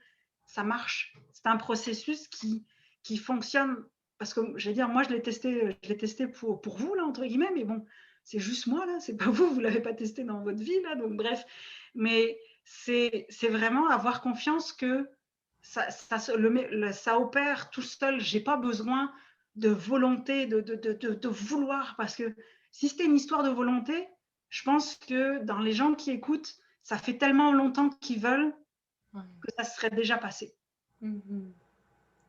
ça marche. C'est un processus qui fonctionne. Parce que, je vais dire, moi, je l'ai testé pour vous, là, entre guillemets, mais bon, c'est juste moi, là, c'est pas vous, vous ne l'avez pas testé dans votre vie, là, donc bref. Mais c'est vraiment avoir confiance que ça opère tout seul. Je n'ai pas besoin de volonté, de vouloir, parce que si c'était une histoire de volonté, je pense que dans les gens qui écoutent, ça fait tellement longtemps qu'ils veulent que ça serait déjà passé.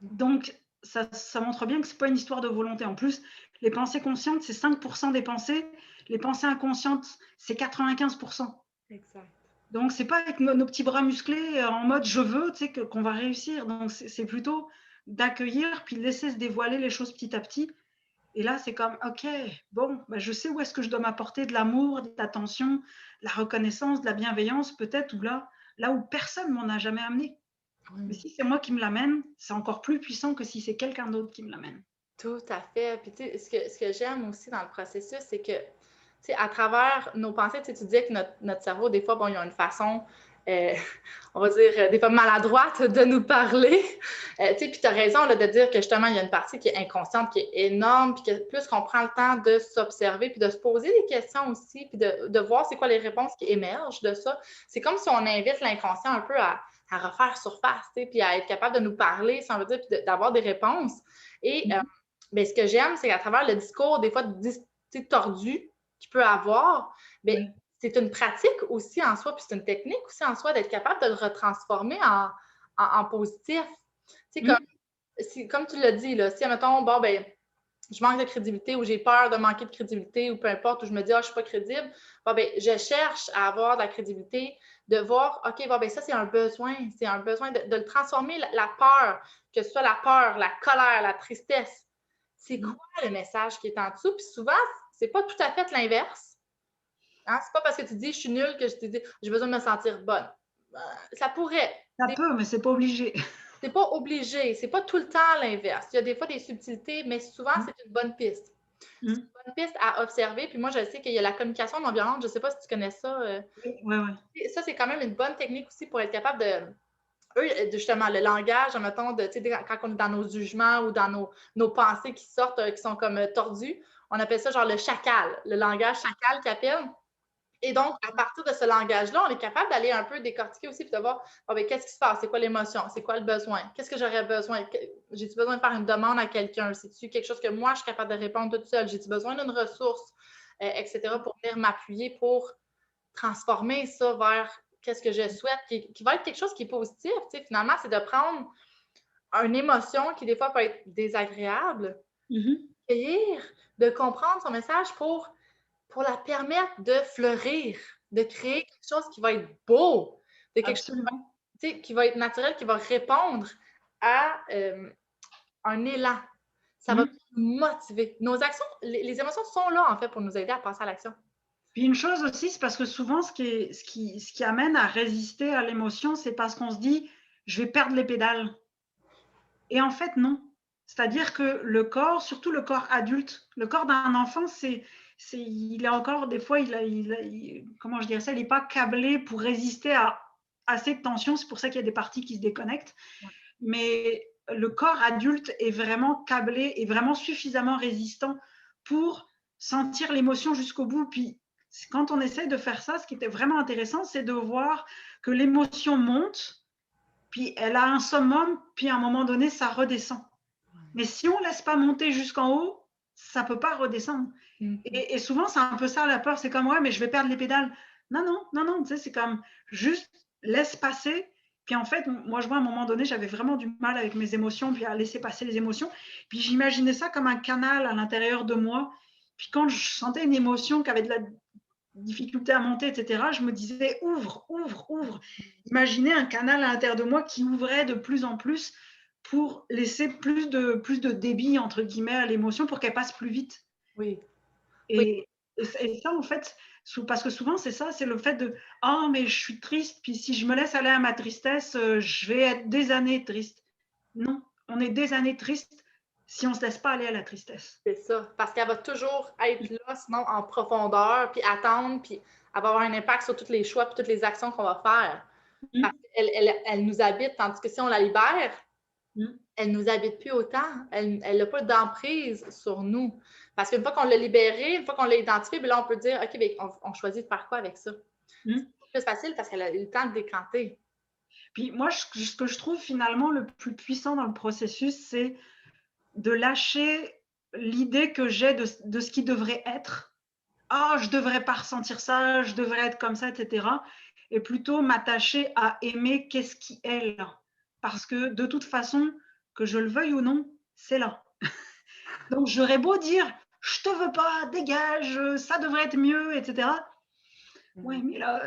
Donc, ça montre bien que ce n'est pas une histoire de volonté. En plus, les pensées conscientes, c'est 5% des pensées. Les pensées inconscientes, c'est 95%. Exact. Donc, ce n'est pas avec nos petits bras musclés en mode je veux qu'on va réussir. Donc, c'est plutôt d'accueillir puis de laisser se dévoiler les choses petit à petit. Et là, c'est comme, OK, bon, bah, je sais où est-ce que je dois m'apporter de l'amour, de l'attention, la reconnaissance, de la bienveillance, peut-être, ou là où personne m'en a jamais amené. Mais Oui. si c'est moi qui me l'amène, c'est encore plus puissant que si c'est quelqu'un d'autre qui me l'amène. Tout à fait. Puis, tu sais, ce que j'aime aussi dans le processus, c'est que, tu sais, à travers nos pensées, tu sais, tu disais que notre cerveau, des fois, bon, il y a une façon, euh, on va dire, des fois maladroite de nous parler. Tu sais, puis tu as raison là, de dire que justement, il y a une partie qui est inconsciente, qui est énorme, puis que plus qu'on prend le temps de s'observer, puis de se poser des questions aussi, puis de voir c'est quoi les réponses qui émergent de ça, c'est comme si on invite l'inconscient un peu à refaire surface, tu sais, puis à être capable de nous parler, si on veut dire, puis d'avoir des réponses. Et ben, ce que j'aime, c'est qu'à travers le discours, des fois, tordu qu'il peut avoir, ben, Ouais. c'est une pratique aussi en soi, puis c'est une technique aussi en soi d'être capable de le retransformer en positif. Tu sais, Mm. comme tu l'as dit, là, si, admettons, bon, ben, je manque de crédibilité ou j'ai peur de manquer de crédibilité ou peu importe, ou je me dis, ah, je suis pas crédible, bon, ben, je cherche à avoir de la crédibilité, de voir, OK, bon, ben, ça, c'est un besoin de le transformer, la peur, que ce soit la peur, la colère, la tristesse. C'est quoi Mm. le message qui est en dessous? Puis souvent, c'est pas tout à fait l'inverse. Hein? C'est pas parce que tu dis je suis nulle que je te dis j'ai besoin de me sentir bonne. Ça pourrait. Ça peut, mais c'est pas obligé. C'est pas obligé. C'est pas tout le temps l'inverse. Il y a des fois des subtilités, mais souvent, Mm. c'est une bonne piste. C'est Mm. une bonne piste à observer. Puis moi, je sais qu'il y a la communication non violente. Je sais pas si tu connais ça. Ouais, ouais. Ça, c'est quand même une bonne technique aussi pour être capable justement, le langage, mettons, quand on est dans nos jugements ou dans nos pensées qui sortent, qui sont comme tordues, on appelle ça genre le chacal, le langage chacal qui appelle. Et donc, à partir de ce langage-là, on est capable d'aller un peu décortiquer aussi, puis de voir, oh, ben, qu'est-ce qui se passe, c'est quoi l'émotion, c'est quoi le besoin, qu'est-ce que j'aurais besoin, j'ai-tu besoin de faire une demande à quelqu'un, c'est-tu quelque chose que moi, je suis capable de répondre toute seule, j'ai-tu besoin d'une ressource, etc., pour venir m'appuyer pour transformer ça vers qu'est-ce que je souhaite, qui va être quelque chose qui est positif, tu sais, finalement, c'est de prendre une émotion qui, des fois, peut être désagréable, Mhm. cueillir, de comprendre son message pour la permettre de fleurir, de créer quelque chose qui va être beau, de quelque chose Absolument. qui va être naturel, qui va répondre à un élan. Ça va Mm. nous motiver. Nos actions, les émotions sont là, en fait, pour nous aider à passer à l'action. Puis une chose aussi, c'est parce que souvent, ce qui amène à résister à l'émotion, c'est parce qu'on se dit, je vais perdre les pédales. Et en fait, non. C'est-à-dire que le corps, surtout le corps adulte, le corps d'un enfant, il est encore, des fois, comment je dirais ça, il n'est pas câblé pour résister à assez de tension. C'est pour ça qu'il y a des parties qui se déconnectent. Mais le corps adulte est vraiment câblé et vraiment suffisamment résistant pour sentir l'émotion jusqu'au bout. Puis quand on essaie de faire ça, ce qui était vraiment intéressant, c'est de voir que l'émotion monte, puis elle a un summum, puis à un moment donné, ça redescend. Mais si on ne laisse pas monter jusqu'en haut, ça ne peut pas redescendre. Mm-hmm. Et souvent, c'est un peu ça la peur. C'est comme, ouais, mais je vais perdre les pédales. Non, non, non, non. Tu sais, c'est comme, juste laisse passer. Puis en fait, moi, je vois à un moment donné, j'avais vraiment du mal avec mes émotions, puis à laisser passer les émotions. Puis j'imaginais ça comme un canal à l'intérieur de moi. Puis quand je sentais une émotion qui avait de la difficulté à monter, etc., je me disais, ouvre, ouvre, ouvre. Imaginez un canal à l'intérieur de moi qui ouvrait de plus en plus pour laisser plus de débit, entre guillemets, à l'émotion pour qu'elle passe plus vite. Oui, oui, Et, et ça, en fait, parce que souvent, c'est ça, c'est le fait de oh, mais je suis triste, puis si je me laisse aller à ma tristesse, je vais être des années triste. Non, on est des années triste si on ne se laisse pas aller à la tristesse. c'est ça. Parce qu'elle va toujours être là, sinon en profondeur, puis attendre, puis elle va avoir un impact sur tous les choix, puis toutes les actions qu'on va faire. Parce Mm. qu'elle nous habite, tandis que si on la libère, Mm. elle nous habite plus autant. Elle n'a pas d'emprise sur nous. Parce qu'une fois qu'on l'a libérée, une fois qu'on l'a identifiée, là, on peut dire, OK, bien, on choisit de faire quoi avec ça? C'est Mm. plus facile parce qu'elle a eu le temps de décanter. Puis moi, ce que je trouve finalement le plus puissant dans le processus, c'est de lâcher l'idée que j'ai de ce qui devrait être. Ah, je devrais pas ressentir ça, je devrais être comme ça, etc. Et plutôt m'attacher à aimer qu'est-ce qui est là. Parce que de toute façon, que je le veuille ou non, c'est là. Donc j'aurais beau dire, je te veux pas, dégage, ça devrait être mieux, etc. Ouais, mais là,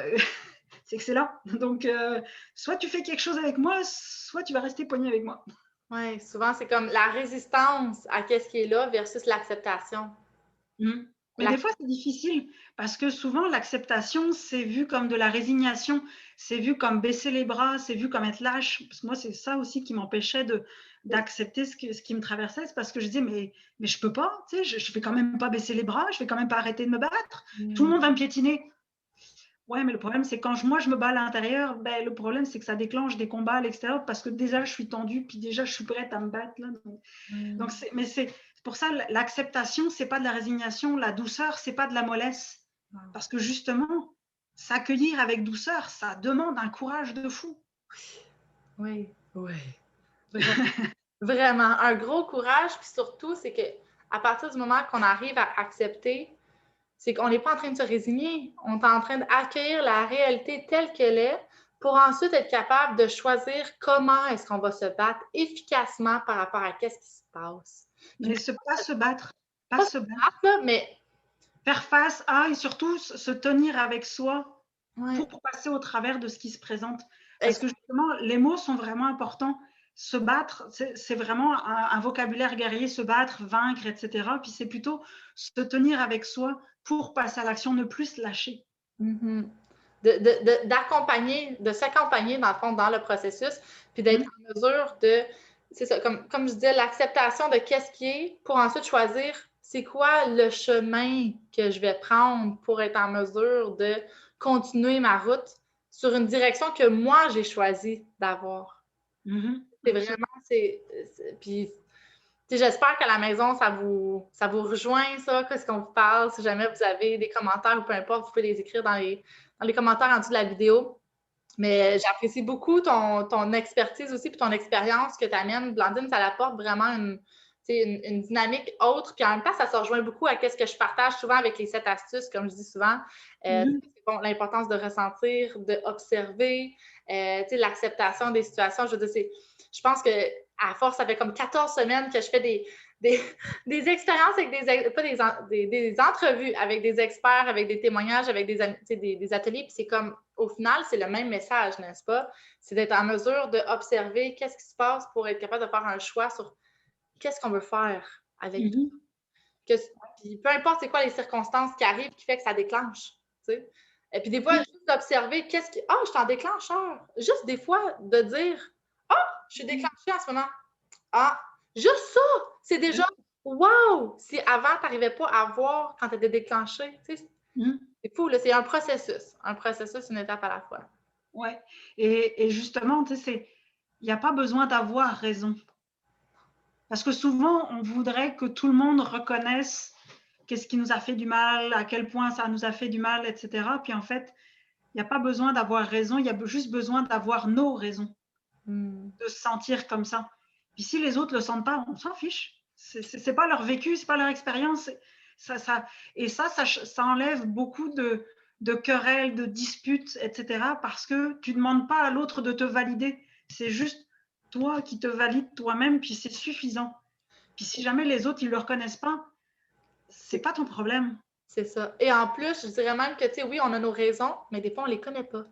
c'est que c'est là. Donc, soit tu fais quelque chose avec moi, soit tu vas rester poigné avec moi. Ouais, souvent, c'est comme la résistance à qu'est-ce qui est là versus l'acceptation. Mmh. Mais La- des fois, c'est difficile parce que souvent, l'acceptation, c'est vu comme de la résignation, c'est vu comme baisser les bras, c'est vu comme être lâche. Parce que moi, c'est ça aussi qui m'empêchait d'accepter ce qui me traversait. C'est parce que je disais, mais je peux pas, tu sais, je vais quand même pas baisser les bras, je vais quand même pas arrêter de me battre. Tout le Mm. monde va me piétiner. Ouais, mais le problème, c'est quand moi, je me bats à l'intérieur, ben, le problème, c'est que ça déclenche des combats à l'extérieur parce que déjà, je suis tendue, puis déjà, je suis prête à me battre. Là. Donc, Mm. mais c'est pour ça, l'acceptation, c'est pas de la résignation, la douceur, c'est pas de la mollesse. Parce que justement, s'accueillir avec douceur, ça demande un courage de fou. Oui, oui. Vraiment, un gros courage, puis surtout, c'est que à partir du moment qu'on arrive à accepter, c'est qu'on n'est pas en train de se résigner, on est en train d'accueillir la réalité telle qu'elle est pour ensuite être capable de choisir comment est-ce qu'on va se battre efficacement par rapport à qu'est-ce qui se passe. Puis Mais pas se battre, pas pas se se battre. battre, là, mais Faire face à, et surtout se tenir avec soi ouais, pour passer au travers de ce qui se présente. Parce que exact. justement, les mots sont vraiment importants. Se battre, c'est vraiment un vocabulaire guerrier, se battre, vaincre, etc. Puis c'est plutôt se tenir avec soi pour passer à l'action, ne plus se lâcher. Mm-hmm. D'accompagner, de s'accompagner dans le fond dans le processus, puis d'être Mmh. en mesure de, c'est ça, comme je disais, l'acceptation de qu'est-ce qui est pour ensuite choisir c'est quoi le chemin que je vais prendre pour être en mesure de continuer ma route sur une direction que moi j'ai choisi d'avoir. Mmh. C'est vraiment, puis j'espère qu'à la maison, ça vous rejoint, ça, qu'est-ce qu'on vous parle. Si jamais vous avez des commentaires ou peu importe, vous pouvez les écrire dans les commentaires en dessous de la vidéo. Mais j'apprécie beaucoup ton expertise aussi, puis ton expérience que tu amènes. Blandine, ça apporte vraiment une dynamique autre. Puis en même temps, ça se rejoint beaucoup à ce que je partage souvent avec les 7 astuces, comme je dis souvent. Mmh. Bon, l'importance de ressentir, d'observer, l'acceptation des situations. Je veux dire, je pense que à force, ça fait comme 14 semaines que je fais des, des expériences avec pas des entrevues avec des experts, avec des témoignages, avec des ateliers. Puis c'est comme, au final, c'est le même message, n'est-ce pas? C'est d'être en mesure d'observer qu'est-ce qui se passe pour être capable de faire un choix sur qu'est-ce qu'on veut faire avec tout. Mmh. Que, puis peu importe c'est quoi les circonstances qui arrivent qui fait que ça déclenche. T'sais. Et puis des fois, Oui. juste d'observer qu'est-ce qui. Ah, je suis en déclencheur. Juste des fois de dire ah, je suis déclenchée en ce moment. Ah, juste ça, c'est déjà wow! Si avant, tu n'arrivais pas à voir quand tu étais déclenché. Mmh. C'est fou, là, c'est un processus, une étape à la fois. Ouais. Et justement, tu sais, il n'y a pas besoin d'avoir raison. Parce que souvent, on voudrait que tout le monde reconnaisse qu'est-ce qui nous a fait du mal, à quel point ça nous a fait du mal, etc. Puis en fait, il n'y a pas besoin d'avoir raison, il y a juste besoin d'avoir nos raisons, de se sentir comme ça. Puis si les autres ne le sentent pas, on s'en fiche. C'est pas leur vécu, c'est pas leur expérience. Et ça enlève beaucoup de querelles, de disputes, etc. Parce que tu ne demandes pas à l'autre de te valider. C'est juste toi qui te valides toi-même, puis c'est suffisant. Puis si jamais les autres, ils ne le reconnaissent pas, c'est pas ton problème. C'est ça. Et en plus, je dirais même que, tu sais, oui, on a nos raisons, mais des fois, on ne les connaît pas.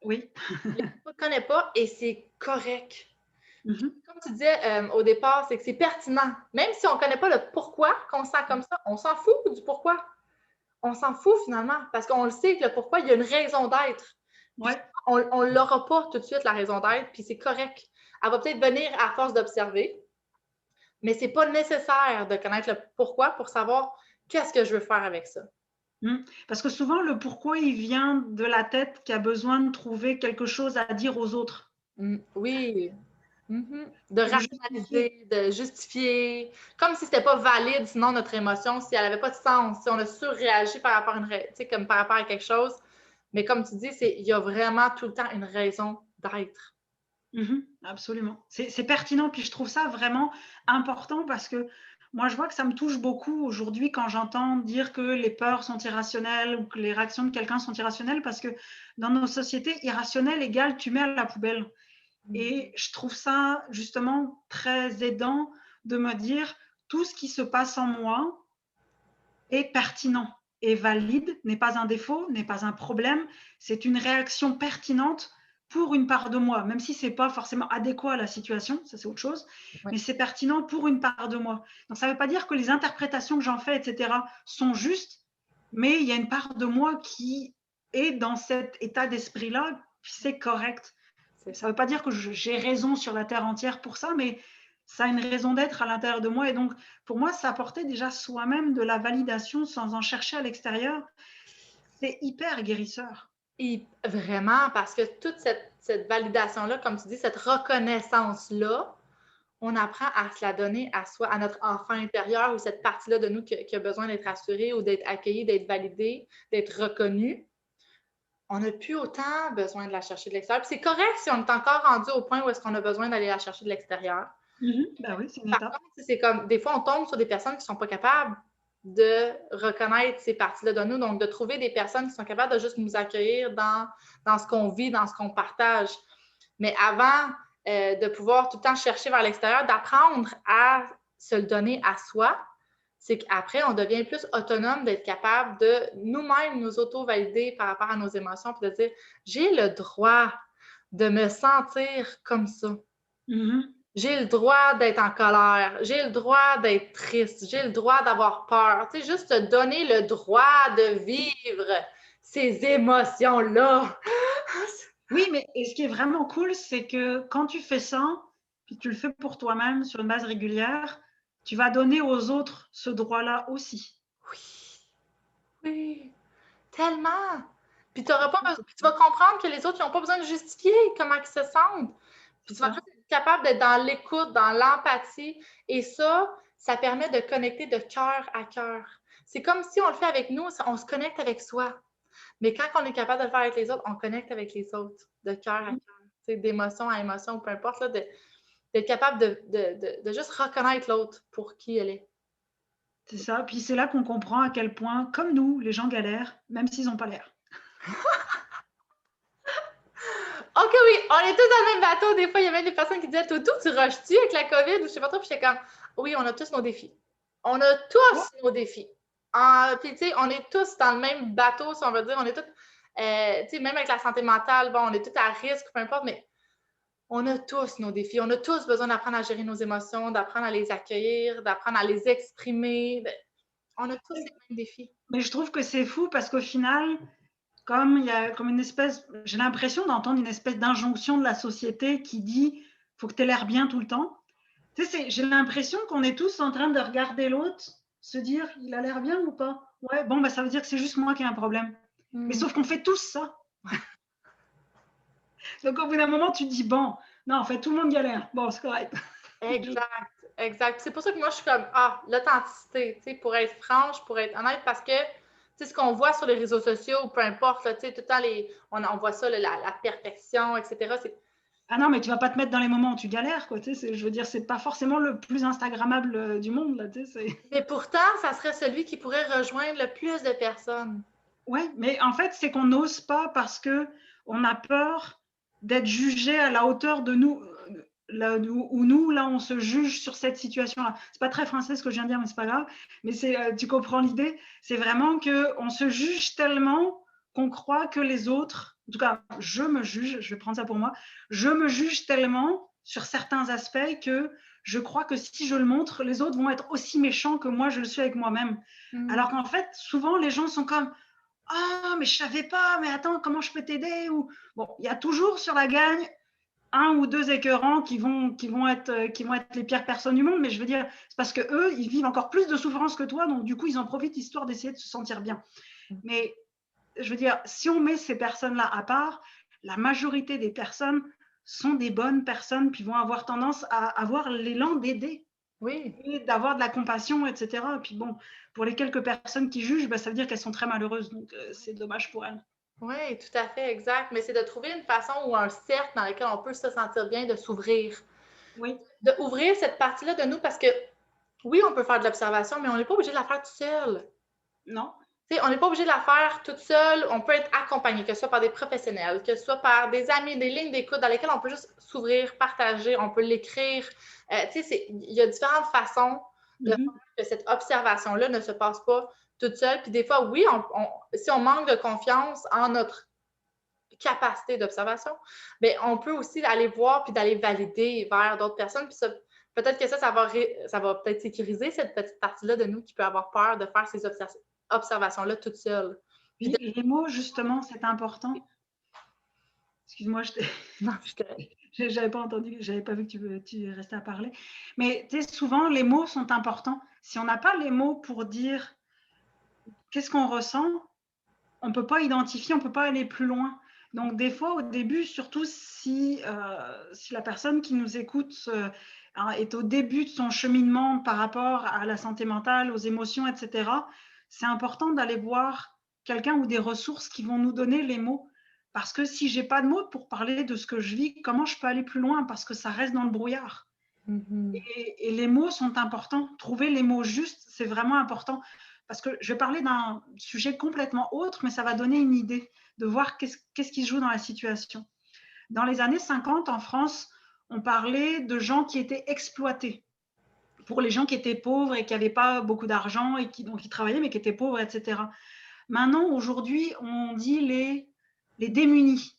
Oui. On ne les connaît pas et c'est correct. Mm-hmm. Comme tu disais au départ, c'est que c'est pertinent. Même si on ne connaît pas le pourquoi qu'on sent comme ça, on s'en fout du pourquoi. On s'en fout finalement parce qu'on le sait que le pourquoi, il y a une raison d'être. Ouais. On ne l'aura pas tout de suite, la raison d'être, puis c'est correct. Elle va peut-être venir à force d'observer, mais ce n'est pas nécessaire de connaître le pourquoi pour savoir qu'est-ce que je veux faire avec ça. Parce que souvent, le pourquoi, il vient de la tête qui a besoin de trouver quelque chose à dire aux autres. Oui. De Pour justifier. rationaliser, de justifier, comme si c'était pas valide, sinon notre émotion, si elle n'avait pas de sens, si on a surréagi par rapport à comme par rapport à quelque chose. Mais comme tu dis, il y a vraiment tout le temps une raison d'être. Absolument. C'est pertinent, puis je trouve ça vraiment important parce que moi, je vois que ça me touche beaucoup aujourd'hui quand j'entends dire que les peurs sont irrationnelles ou que les réactions de quelqu'un sont irrationnelles parce que dans nos sociétés, irrationnel égale tu mets à la poubelle. Et je trouve ça justement très aidant de me dire tout ce qui se passe en moi est pertinent, est valide, n'est pas un défaut, n'est pas un problème, c'est une réaction pertinente pour une part de moi, même si ce n'est pas forcément adéquat à la situation, ça c'est autre chose, Oui. mais c'est pertinent pour une part de moi. Donc ça ne veut pas dire que les interprétations que j'en fais, etc., sont justes, mais il y a une part de moi qui est dans cet état d'esprit-là, puis c'est correct. Ça ne veut pas dire que j'ai raison sur la terre entière pour ça, mais ça a une raison d'être à l'intérieur de moi. Et donc, pour moi, ça apportait déjà soi-même de la validation sans en chercher à l'extérieur. C'est hyper guérisseur. Et vraiment, parce que toute cette validation-là, comme tu dis, cette reconnaissance-là, on apprend à se la donner à soi, à notre enfant intérieur ou cette partie-là de nous qui a besoin d'être assurée ou d'être accueillie, d'être validée, d'être reconnue. On n'a plus autant besoin de la chercher de l'extérieur. Puis c'est correct si on est encore rendu au point où est-ce qu'on a besoin d'aller la chercher de l'extérieur. Ben oui, c'est une Par étape. contre, c'est comme des fois, on tombe sur des personnes qui ne sont pas capables de reconnaître ces parties-là de nous, donc de trouver des personnes qui sont capables de juste nous accueillir dans ce qu'on vit, dans ce qu'on partage. Mais avant de pouvoir tout le temps chercher vers l'extérieur, d'apprendre à se le donner à soi, c'est qu'après, on devient plus autonome d'être capable de nous-mêmes nous auto-valider par rapport à nos émotions, puis de dire, j'ai le droit de me sentir comme ça. J'ai le droit d'être en colère, j'ai le droit d'être triste, j'ai le droit d'avoir peur. Tu sais, juste te donner le droit de vivre ces émotions-là. Oui, mais et ce qui est vraiment cool, c'est que quand tu fais ça, puis tu le fais pour toi-même sur une base régulière, tu vas donner aux autres ce droit-là aussi. Oui, oui, tellement. Puis, tu vas comprendre que les autres n'ont pas besoin de justifier comment ils se sentent. Puis tu vas juste être capable d'être dans l'écoute, dans l'empathie. Et ça permet de connecter de cœur à cœur. C'est comme si on le fait avec nous, on se connecte avec soi. Mais quand on est capable de le faire avec les autres, on connecte avec les autres, de cœur à cœur, d'émotion à émotion, peu importe, là, d'être capable de juste reconnaître l'autre pour qui elle est. C'est ça. Puis c'est là qu'on comprend à quel point, comme nous, les gens galèrent, même s'ils n'ont pas l'air. OK, oui, on est tous dans le même bateau. Des fois, il y a même des personnes qui disaient, Toto, tu rushes-tu avec la COVID ou je sais pas trop. Puis j'étais comme, oui, on a tous nos défis. On a tous nos défis. Puis, tu sais, on est tous dans le même bateau, si on veut dire. On est tous, tu sais, même avec la santé mentale, bon, on est tous à risque, peu importe, mais on a tous nos défis. On a tous besoin d'apprendre à gérer nos émotions, d'apprendre à les accueillir, d'apprendre à les exprimer. On a tous les mêmes défis. Mais je trouve que c'est fou parce qu'au final, comme il y a comme une espèce, j'ai l'impression d'entendre une espèce d'injonction de la société qui dit faut que tu aies l'air bien tout le temps. Tu sais, j'ai l'impression qu'on est tous en train de regarder l'autre, se dire il a l'air bien ou pas. Ouais, bon, bah, ça veut dire que c'est juste moi qui ai un problème. Mais sauf qu'on fait tous ça. Donc au bout d'un moment, tu te dis bon, non, en fait, tout le monde galère. Bon, c'est correct. Exact, exact. C'est pour ça que moi, je suis comme, l'authenticité, tu sais, pour être franche, pour être honnête, parce que, tu sais, ce qu'on voit sur les réseaux sociaux, peu importe, tu sais, tout le temps, on voit ça, la perfection, etc. Ah non, mais tu vas pas te mettre dans les moments où tu galères, quoi. Tu sais, je veux dire, c'est pas forcément le plus instagrammable du monde, là. Tu sais, Mais pourtant, ça serait celui qui pourrait rejoindre le plus de personnes. ouais, mais en fait, c'est qu'on n'ose pas parce que on a peur d'être jugé à la hauteur de nous, là où nous, là, on se juge sur cette situation-là. C'est pas très français ce que je viens de dire, mais c'est pas grave. Mais tu comprends l'idée. C'est vraiment que on se juge tellement qu'on croit que les autres, en tout cas, je me juge, je vais prendre ça pour moi, je me juge tellement sur certains aspects que je crois que si je le montre, les autres vont être aussi méchants que moi je le suis avec moi-même. Alors qu'en fait, souvent, les gens sont comme ah, mais je savais pas, mais attends, comment je peux t'aider? Ou bon, il y a toujours sur la gagne un ou deux écœurants qui vont être les pires personnes du monde, mais je veux dire, c'est parce que eux, ils vivent encore plus de souffrance que toi, donc du coup, ils en profitent histoire d'essayer de se sentir bien. Mais je veux dire, si on met ces personnes-là à part, la majorité des personnes sont des bonnes personnes, puis vont avoir tendance à avoir l'élan d'aider. Oui. Et d'avoir de la compassion, etc. Et puis bon, pour les quelques personnes qui jugent, bah, ça veut dire qu'elles sont très malheureuses, donc c'est dommage pour elles. Oui, tout à fait, exact. Mais c'est de trouver une façon ou un cercle dans lequel on peut se sentir bien, de s'ouvrir. Oui. D'ouvrir cette partie-là de nous parce que, oui, on peut faire de l'observation, mais on n'est pas obligé de la faire tout seul. Non. T'sais, on n'est pas obligé de la faire toute seule. On peut être accompagné, que ce soit par des professionnels, que ce soit par des amis, des lignes d'écoute dans lesquelles on peut juste s'ouvrir, partager, on peut l'écrire. Il y a différentes façons de faire que cette observation-là ne se passe pas toute seule. Puis des fois, oui, si on manque de confiance en notre capacité d'observation, mais on peut aussi aller voir puis d'aller valider vers d'autres personnes. Puis ça, peut-être que ça va peut-être sécuriser cette petite partie-là de nous qui peut avoir peur de faire ces observations-là toute seule. Oui, les mots, justement, c'est important. Excuse-moi, Non, je j'avais pas entendu, j'avais pas vu que tu restais à parler. Mais tu sais, souvent, les mots sont importants. Si on n'a pas les mots pour dire qu'est-ce qu'on ressent, on ne peut pas identifier, on ne peut pas aller plus loin. Donc, des fois, au début, surtout si la personne qui nous écoute est au début de son cheminement par rapport à la santé mentale, aux émotions, etc., c'est important d'aller voir quelqu'un ou des ressources qui vont nous donner les mots. Parce que si je n'ai pas de mots pour parler de ce que je vis, comment je peux aller plus loin? Parce que ça reste dans le brouillard. Et les mots sont importants. Trouver les mots justes, c'est vraiment important. Parce que je vais parler d'un sujet complètement autre, mais ça va donner une idée de voir qu'est-ce qui se joue dans la situation. Dans les années 50, en France, on parlait de gens qui étaient exploités. Pour les gens qui étaient pauvres et qui n'avaient pas beaucoup d'argent et donc qui travaillaient mais qui étaient pauvres, etc. Maintenant, aujourd'hui, on dit les démunis.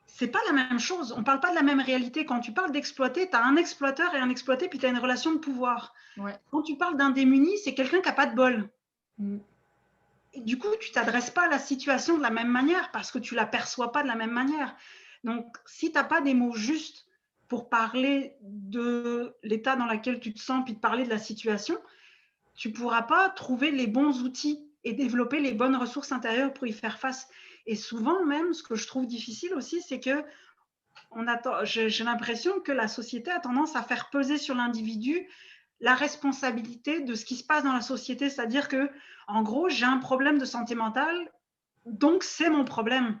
C'est pas la même chose. On parle pas de la même réalité. Quand tu parles d'exploiter, tu as un exploiteur et un exploité, puis tu as une relation de pouvoir. Ouais. Quand tu parles d'un démuni, c'est quelqu'un qui n'a pas de bol. Et du coup, tu t'adresses pas à la situation de la même manière parce que tu la perçois pas de la même manière. Donc, si tu n'as pas des mots justes pour parler de l'état dans lequel tu te sens, puis de parler de la situation, tu pourras pas trouver les bons outils et développer les bonnes ressources intérieures pour y faire face. Et souvent même, ce que je trouve difficile aussi, c'est que j'ai l'impression que la société a tendance à faire peser sur l'individu la responsabilité de ce qui se passe dans la société. C'est-à-dire que, en gros, j'ai un problème de santé mentale, donc c'est mon problème.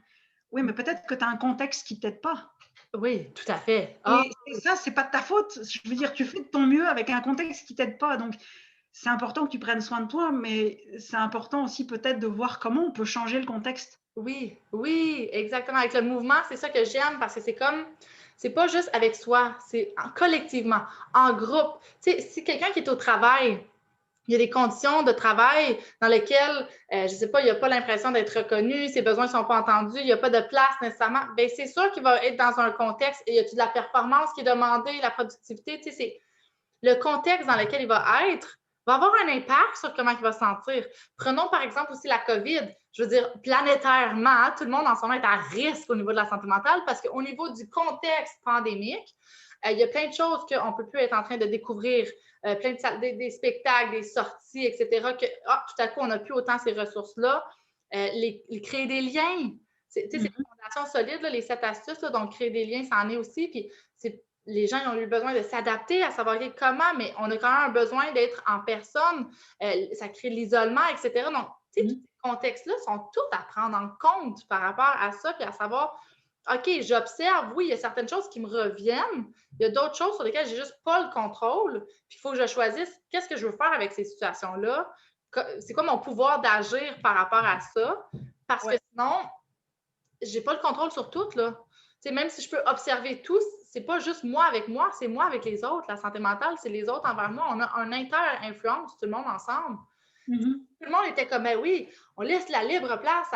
Oui, mais peut-être que tu as un contexte qui ne t'aide pas. Oui, tout à fait. Et ça, c'est pas de ta faute. Je veux dire, tu fais de ton mieux avec un contexte qui ne t'aide pas. Donc, c'est important que tu prennes soin de toi, mais c'est important aussi peut-être de voir comment on peut changer le contexte. Oui, oui, exactement. Avec le mouvement, c'est ça que j'aime parce que c'est pas juste avec soi, c'est collectivement, en groupe. Tu sais, si quelqu'un qui est au travail, il y a des conditions de travail dans lesquelles, je ne sais pas, il n'a pas l'impression d'être reconnu, ses besoins ne sont pas entendus, il n'y a pas de place nécessairement, bien, c'est sûr qu'il va être dans un contexte et il y a de la performance qui est demandée, la productivité, tu sais, c'est le contexte dans lequel il va être va avoir un impact sur comment il va se sentir. Prenons par exemple aussi la COVID. Je veux dire, planétairement, tout le monde en ce moment est à risque au niveau de la santé mentale parce qu'au niveau du contexte pandémique, il y a plein de choses qu'on ne peut plus être en train de découvrir, plein de des spectacles, des sorties, etc., que tout à coup, on n'a plus autant ces ressources-là. Créer des liens. C'est une fondation solide, là, les 7 astuces, là, donc créer des liens, ça en est aussi. Puis les gens ont eu besoin de s'adapter, à savoir comment, mais on a quand même un besoin d'être en personne. Ça crée l'isolement, etc. Donc, tous ces contextes-là sont tous à prendre en compte par rapport à ça, puis à savoir, OK, j'observe, oui, il y a certaines choses qui me reviennent, il y a d'autres choses sur lesquelles j'ai juste pas le contrôle, puis il faut que je choisisse qu'est-ce que je veux faire avec ces situations-là, c'est quoi mon pouvoir d'agir par rapport à ça, parce que sinon, j'ai pas le contrôle sur tout, là. T'sais, même si je peux observer tout, c'est pas juste moi avec moi, c'est moi avec les autres. La santé mentale, c'est les autres envers moi. On a un inter-influence, tout le monde ensemble. Tout le monde était comme, ben oui, on laisse la libre place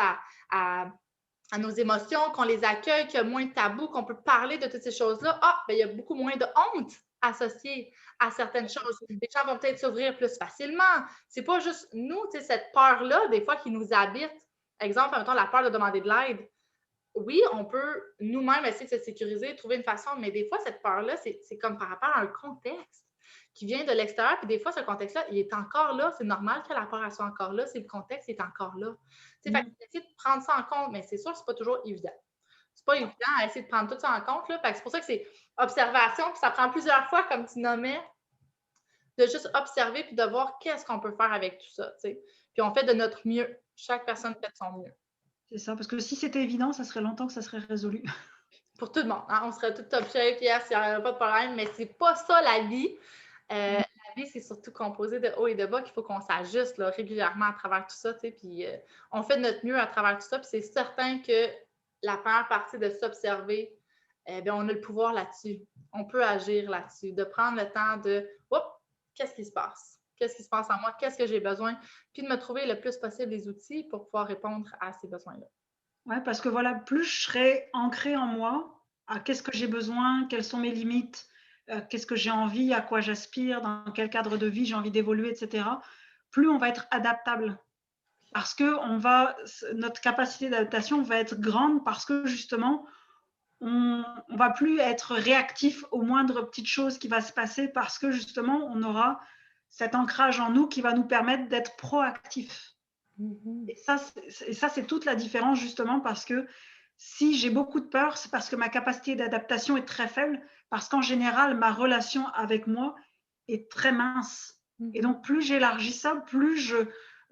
à nos émotions, qu'on les accueille, qu'il y a moins de tabous, qu'on peut parler de toutes ces choses-là. Ben il y a beaucoup moins de honte associée à certaines choses. Les gens vont peut-être s'ouvrir plus facilement. C'est pas juste nous, cette peur-là, des fois, qui nous habite. Exemple, mettons, la peur de demander de l'aide. Oui, on peut nous-mêmes essayer de se sécuriser, trouver une façon, mais des fois, cette peur-là, c'est comme par rapport à un contexte qui vient de l'extérieur, puis des fois, ce contexte-là, il est encore là. C'est normal que la peur soit encore là, c'est le contexte qui est encore là. Fait essayer de prendre ça en compte, mais c'est sûr que c'est pas toujours évident. C'est pas évident à essayer de prendre tout ça en compte, là. C'est pour ça que c'est observation, puis ça prend plusieurs fois, comme tu nommais, de juste observer puis de voir qu'est-ce qu'on peut faire avec tout ça, t'sais. Puis on fait de notre mieux. Chaque personne fait de son mieux. C'est ça, parce que si c'était évident, ça serait longtemps que ça serait résolu. Pour tout le monde, hein? On serait tout top shape, yes, il n'y aurait pas de problème, mais c'est pas ça la vie. La vie, c'est surtout composé de haut et de bas qu'il faut qu'on s'ajuste là, régulièrement à travers tout ça, tu sais, puis on fait de notre mieux à travers tout ça, puis c'est certain que la première partie de s'observer, bien, on a le pouvoir là-dessus. On peut agir là-dessus, de prendre le temps de « Oups, qu'est-ce qui se passe? Qu'est-ce qui se passe en moi? Qu'est-ce que j'ai besoin? » Puis de me trouver le plus possible les outils pour pouvoir répondre à ces besoins-là. Ouais, parce que voilà, plus je serai ancrée en moi, à qu'est-ce que j'ai besoin, quelles sont mes limites, qu'est-ce que j'ai envie, à quoi j'aspire, dans quel cadre de vie j'ai envie d'évoluer, et cetera, plus on va être adaptable. Parce que notre capacité d'adaptation va être grande parce que justement, on va plus être réactif aux moindres petites choses qui va se passer parce que justement, on aura cet ancrage en nous qui va nous permettre d'être proactif. Mhm. Et ça, c'est toute la différence justement parce que si j'ai beaucoup de peur, c'est parce que ma capacité d'adaptation est très faible, parce qu'en général, ma relation avec moi est très mince. Et Mhm. donc, plus j'élargis ça,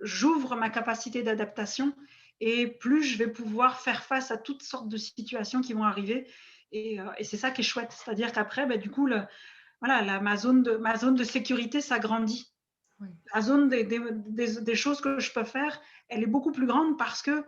j'ouvre ma capacité d'adaptation et plus je vais pouvoir faire face à toutes sortes de situations qui vont arriver. Et c'est ça qui est chouette. C'est-à-dire qu'après, ben, du coup, voilà, ma zone de sécurité s'agrandit. Oui. La zone des choses que je peux faire, elle est beaucoup plus grande parce que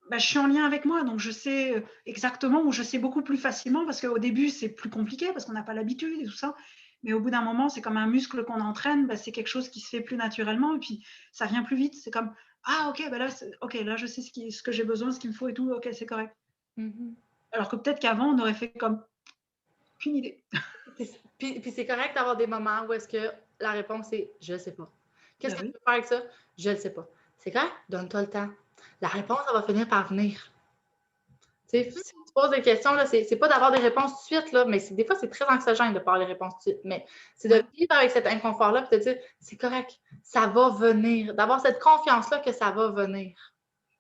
bah, je suis en lien avec moi, donc je sais exactement, ou je sais beaucoup plus facilement, parce qu'au début, c'est plus compliqué, parce qu'on n'a pas l'habitude et tout ça. Mais au bout d'un moment, c'est comme un muscle qu'on entraîne, bah, c'est quelque chose qui se fait plus naturellement, et puis ça vient plus vite. C'est comme, ah ok, bah là, là, je sais ce que j'ai besoin, ce qu'il me faut et tout, ok, c'est correct. Mhm. Alors que peut-être qu'avant, on aurait fait comme, aucune idée. Puis c'est correct d'avoir des moments où est-ce que la réponse est je ne sais pas. Qu'est-ce Ben que tu oui. peux faire avec ça? Je ne sais pas. C'est correct, donne-toi le temps. La réponse, elle va finir par venir. Tu sais, si tu poses des questions, là, c'est pas d'avoir des réponses tout de suite, là, mais des fois, c'est très anxiogène de pas avoir les réponses tout de suite. Mais c'est de Ouais. vivre avec cet inconfort-là et de dire c'est correct, ça va venir. D'avoir cette confiance-là que ça va venir.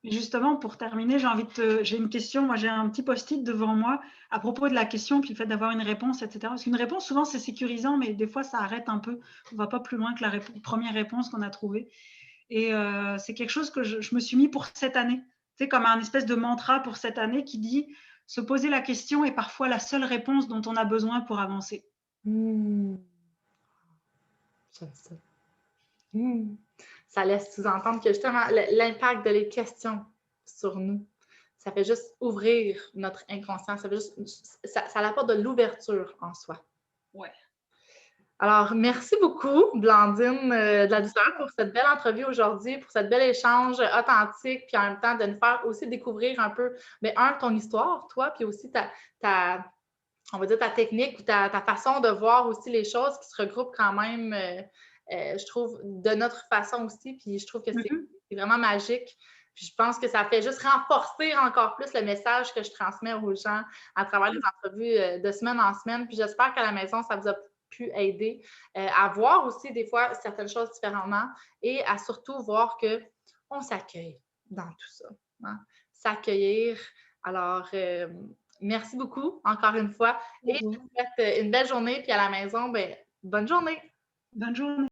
Et justement, pour terminer, j'ai une question. Moi, j'ai un petit post-it devant moi à propos de la question, puis le fait d'avoir une réponse, etc. Parce qu'une réponse, souvent, c'est sécurisant, mais des fois, ça arrête un peu. On va pas plus loin que la première réponse qu'on a trouvée. Et c'est quelque chose que je me suis mis pour cette année. C'est comme un espèce de mantra pour cette année qui dit se poser la question est parfois la seule réponse dont on a besoin pour avancer. Mmh. J'aime ça. Mmh. Ça laisse sous-entendre que justement, l'impact de les questions sur nous, ça fait juste ouvrir notre inconscient, ça apporte de l'ouverture en soi. Ouais. Alors, merci beaucoup, Blandine de la Douceur, pour cette belle entrevue aujourd'hui, pour cette bel échange authentique, puis en même temps de nous faire aussi découvrir un peu, mais ton histoire, toi, puis aussi on va dire ta technique ou ta façon de voir aussi les choses qui se regroupent quand même, je trouve, de notre façon aussi. Puis je trouve que Mhm. c'est vraiment magique. Puis je pense que ça fait juste renforcer encore plus le message que je transmets aux gens à travers les entrevues de semaine en semaine. Puis j'espère qu'à la maison, ça vous a pu aider à voir aussi des fois certaines choses différemment et à surtout voir qu'on s'accueille dans tout ça. Hein? S'accueillir. Alors, merci beaucoup, encore une fois. Et je vous souhaite une belle journée. Puis à la maison, ben, bonne journée. Bonne journée.